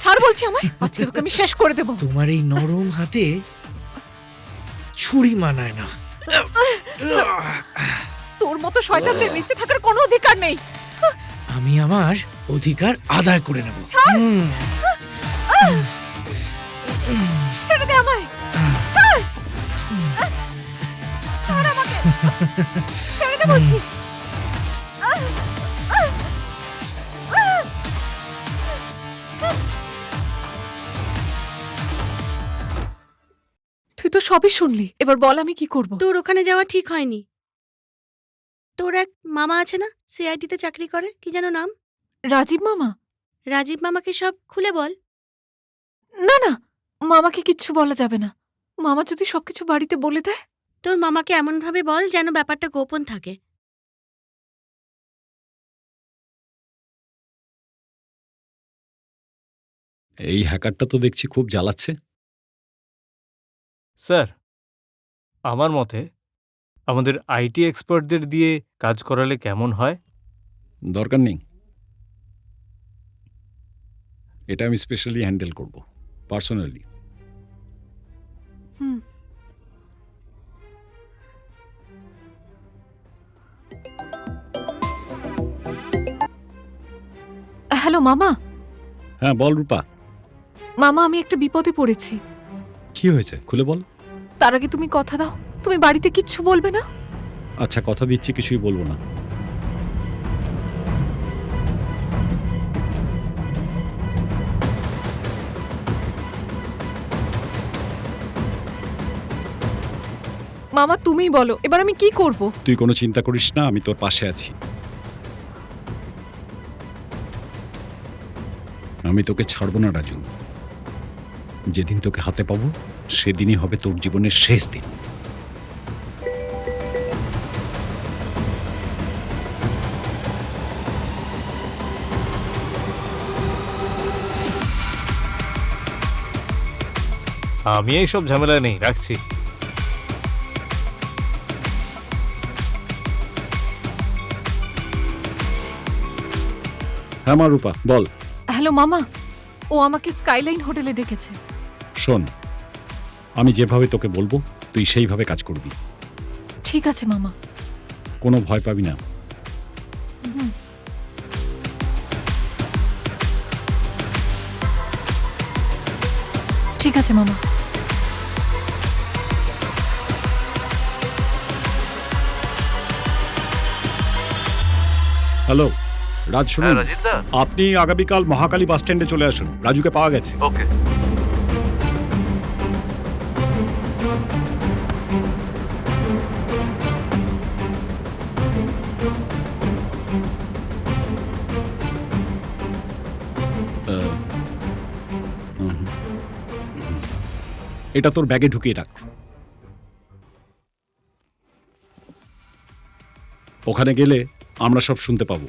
ছাড় বলছি আমায়, আজকে তোকে আমি শেষ করে দেব। তোমার এই নরম হাতে ছুরি মানায় না। তোর মতো শয়তানদের নিচে থাকার কোনো অধিকার নেই। আমি আমার অধিকার আদায় করে নেব। ছেড়ে দে আমায়, ছাড়, ছাড় আমাকে, ছেড়ে দে বলছি। তুই তো সবই শুনলি, এবার বল আমি কি করব? তোর ওখানে যাওয়া ঠিক হয়নি। তোর এক মামা আছে না, সিআইডিতে চাকরি করে, কি যেন নাম? রাজীব মামা। রাজীব মামাকে সব খুলে বল। না না, মামাকে কিচ্ছু বলা যাবে না। মামা যদি সবকিছু বাড়িতে বলে দেয়। তোর মামাকে এমনভাবে বল যেন ব্যাপারটা গোপন থাকে। এই হ্যাকারটা তো দেখছি খুব জ্বালাচ্ছে। স্যার, আমার মতে আমাদের আইটি এক্সপার্টদের দিয়ে কাজ করালে কেমন হয়? দরকার নেই, এটা আমি স্পেশালি হ্যান্ডেল করব পার্সোনালি। হ্যালো মামা। হ্যাঁ বল রূপা। মামা, আমি একটা বিপদে পড়েছি। কি হয়েছে খুলে বল। তার আগে তুমি কথা দাও, তুমি বাড়িতে কিচ্ছু বলবে না? আচ্ছা, কথা দিচ্ছি কিছুই বলবো না। মামা তুমিই বলো এবার আমি কি করব? তুই কোনো চিন্তা করিস না, আমি তোর পাশে আছি। আমি তোকে ছাড়বো না রাজু। যেদিন তোকে হাতে পাবো সেদিনই হবে তোর জীবনের শেষ দিন। আমি এইসব ঝামেলা নেই, রাখছি। হ্যাঁ মা রূপা, বল। হ্যালো মামা, ও আমাকে স্কাইলাইন হোটেলে ডেকেছে। শোন, আমি যেভাবে তোকে বলবো তুই সেইভাবে কাজ করবি। ঠিক আছে মামা। কোনো ভয় পাবি না। ঠিক আছে মামা। হ্যালো রাজ, শুনুন, আপনি আগামীকাল মহাকালী বাস স্ট্যান্ডে চলে আসুন। রাজুকে পাওয়া গেছে। ওকে। এটা তোর ব্যাগে ঢুকিয়ে রাখ। ওখানে গেলে আমরা সব শুনতে পাবো।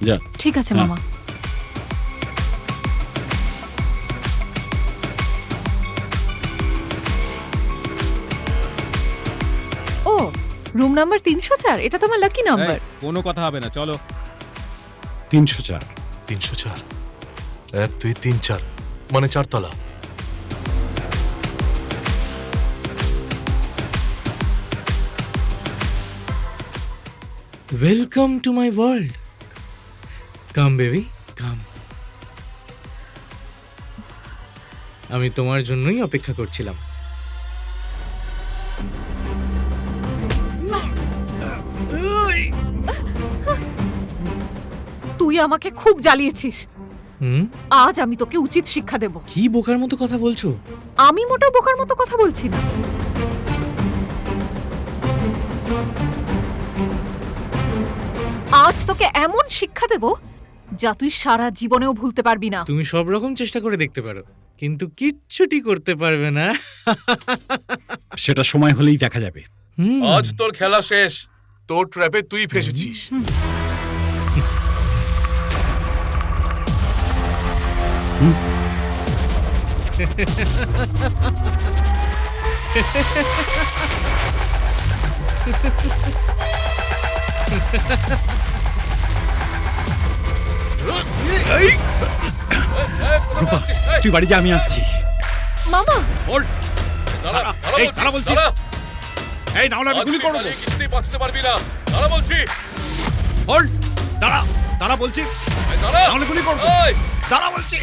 যা। ঠিক আছে মামা। ও, রুম নাম্বার 304, এটা তো আমার লাকি নাম্বার। কোনো কথা হবে না, চলো। 304। 304, 1 2 3 4, মানে 4 তলা। Welcome to my world. Come baby come. আমি তোমার জন্যই অপেক্ষা করছিলাম। তুই আমাকে খুব জ্বালিয়েছিস। হুম, আজ আমি তোকে উচিত শিক্ষা দেব। কি বোকার মতো কথা বলছো? আমি মোটেও বোকার মতো কথা বলছি না। আজ তোকে এমন শিক্ষা দেব যা তুই সারা জীবনেও ভুলতে পারবি না। তুমি সব রকম চেষ্টা করে দেখতে পারো, কিন্তু কিচ্ছুটি করতে পারবে না। সেটা সময় হলেই দেখা যাবে। আজ তোর খেলা শেষ। তোর ট্র্যাপে তুই ফেসেছিস। রূপা, তুই বাড়ি যা, আমি আসছি। মামা, এই দাঁড়া বলছি। এই নাহলে আমি গুলি করব। কিছুতেই বাঁচতে পারবি না। দাঁড়া বলছি। হোল্ড, দাঁড়া, দাঁড়া বলছি। দাঁড়া, নাহলে গুলি করব। দাঁড়া বলছি।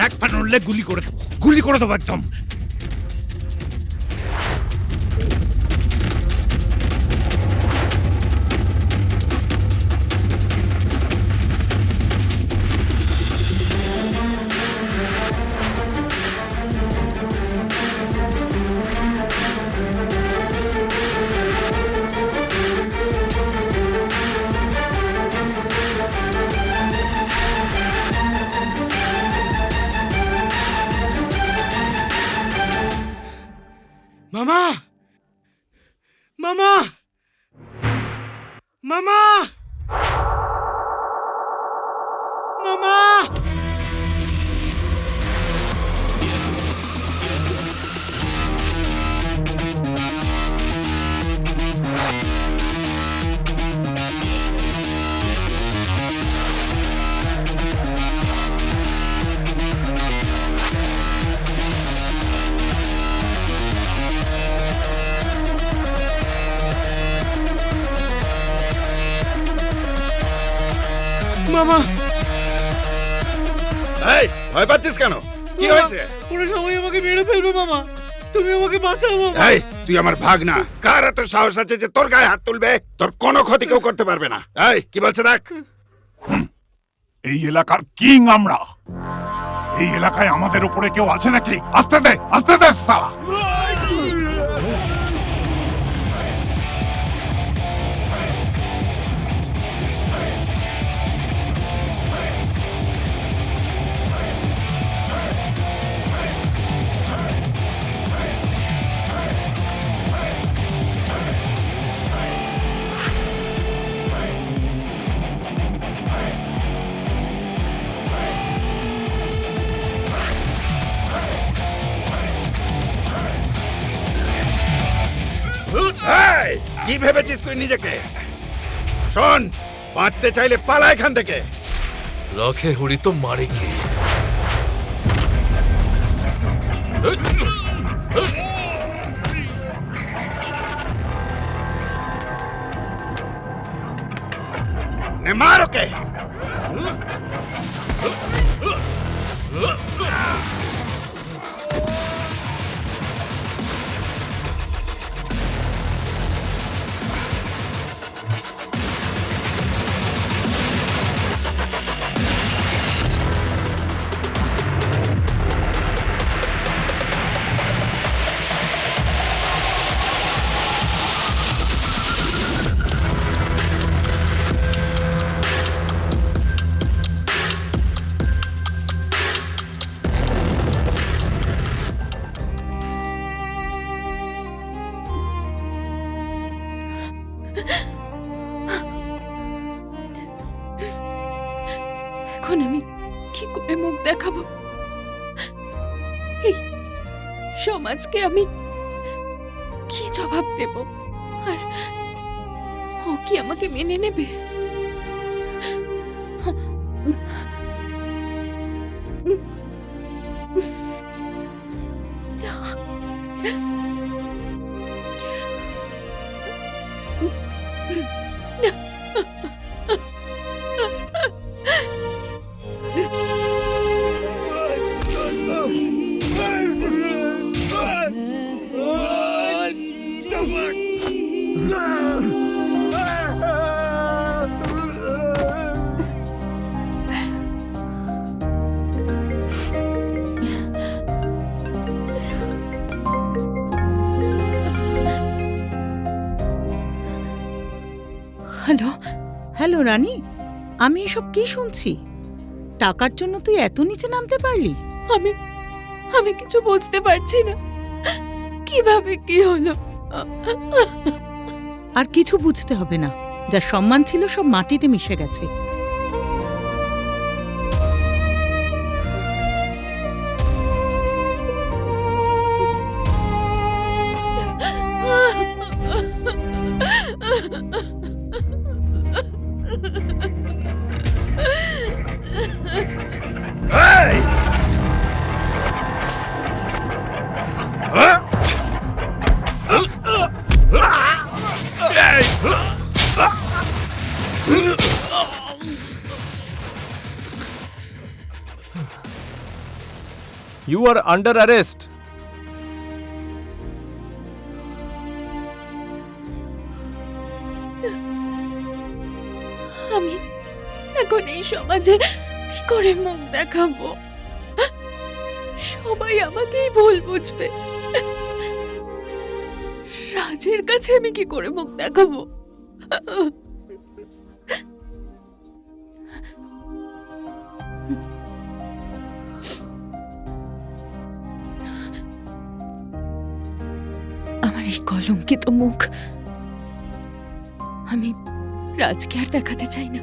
এক পা নড়লে গুলি করে দেবো, গুলি করে দেবো একদম। মামা, মামা, মামা। মামা! মামা! এই ভয় পাচ্ছিস কেন? কি মামা, হয়েছে? ওরা সবাই আমাকে মেরে ফেলবে মামা। তুমি আমাকে বাঁচাও মামা। এই তুই আমার ভাগনা, কার এত সাহস আছে যে তোর গায়ে হাত তুলবে? তোর কোনো ক্ষতি কেউ করতে পারবে না। এই কি বলছে দেখ। এই এলাকার কিং আমরা। এই এলাকায় আমাদের উপরে কেউ আছে নাকি? আসতে দে সালা। এই, কি ভেবেছিস তুই নিজেকে? শোন, বাঁচতে চাইলে পালা এখান থেকে। রখে হুড়ি তো মারে কে? নে মার ওকে। এখন আমি কি করে মুখ দেখাবো? এই সমাজকে আমি কি জবাব দেব? আর ও কি আমাকে মেনে নেবে? হ্যালো হ্যালো রানী, আমি এসব কি শুনছি? টাকার জন্য তুই এত নিচে নামতে পারলি? আমি কিছু বুঝতে পারছি না, কিভাবে কি হলো। আর কিছু বুঝতে হবে না, যা সম্মান ছিল সব মাটিতে মিশে গেছে। You are under arrest. আমি এখন এই সমাজে কি করে মুখ দেখাবো? সবাই আমাকেই ভুল বুঝবে। রাজের কাছে আমি কি করে মুখ দেখাবো? আমার এই কলঙ্কিত মুখ আমি রাজকে আর দেখাতে চাই না।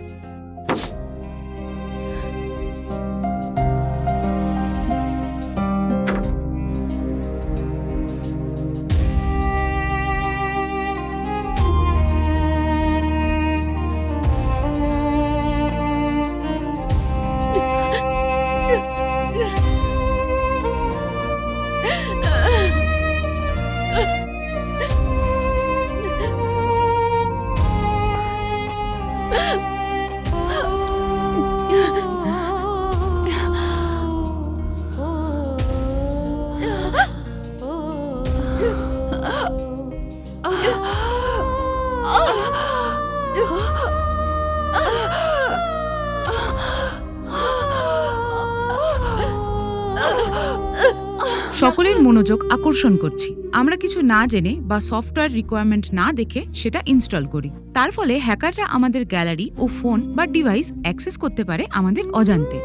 সকলের মনোযোগ আকর্ষণ করছি। আমরা কিছু না জেনে বা সফটওয়্যার রিকোয়ারমেন্ট না দেখে সেটা ইনস্টল করি। তার ফলে হ্যাকাররা আমাদের গ্যালারি ও ফোন বা ডিভাইস অ্যাক্সেস করতে পারে আমাদের অজান্তে।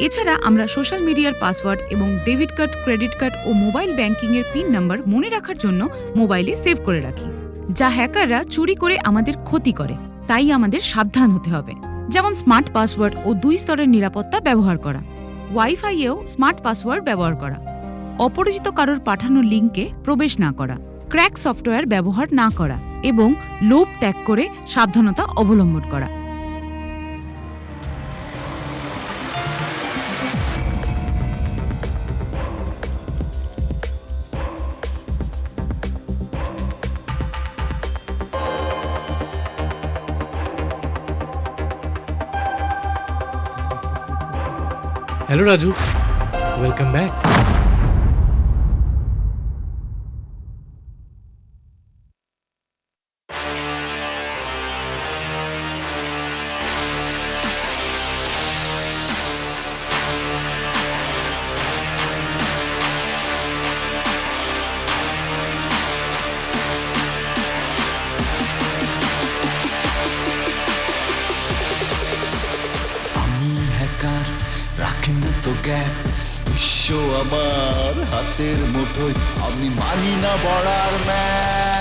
এছাড়া আমরা সোশ্যাল মিডিয়ার পাসওয়ার্ড এবং ডেবিট কার্ড, ক্রেডিট কার্ড ও মোবাইল ব্যাংকিংয়ের পিন নাম্বার মনে রাখার জন্য মোবাইলে সেভ করে রাখি, যা হ্যাকাররা চুরি করে আমাদের ক্ষতি করে। তাই আমাদের সাবধান হতে হবে। যেমন স্মার্ট পাসওয়ার্ড ও 2 স্তরের নিরাপত্তা ব্যবহার করা, ওয়াইফাইয়েও স্মার্ট পাসওয়ার্ড ব্যবহার করা, অপরিচিত কারোর পাঠানো লিঙ্কে প্রবেশ না করা, ক্র্যাক সফটওয়্যার ব্যবহার না করা এবং লোভ ত্যাগ করে সাবধানতা অবলম্বন করা। Hello Raju, welcome back. আমি হ্যাকার, রাখি না তো গ্যাপ, বিশ্ব আমার হাতের মুঠোয়, আমি মানি না বড়ার ম্যাপ।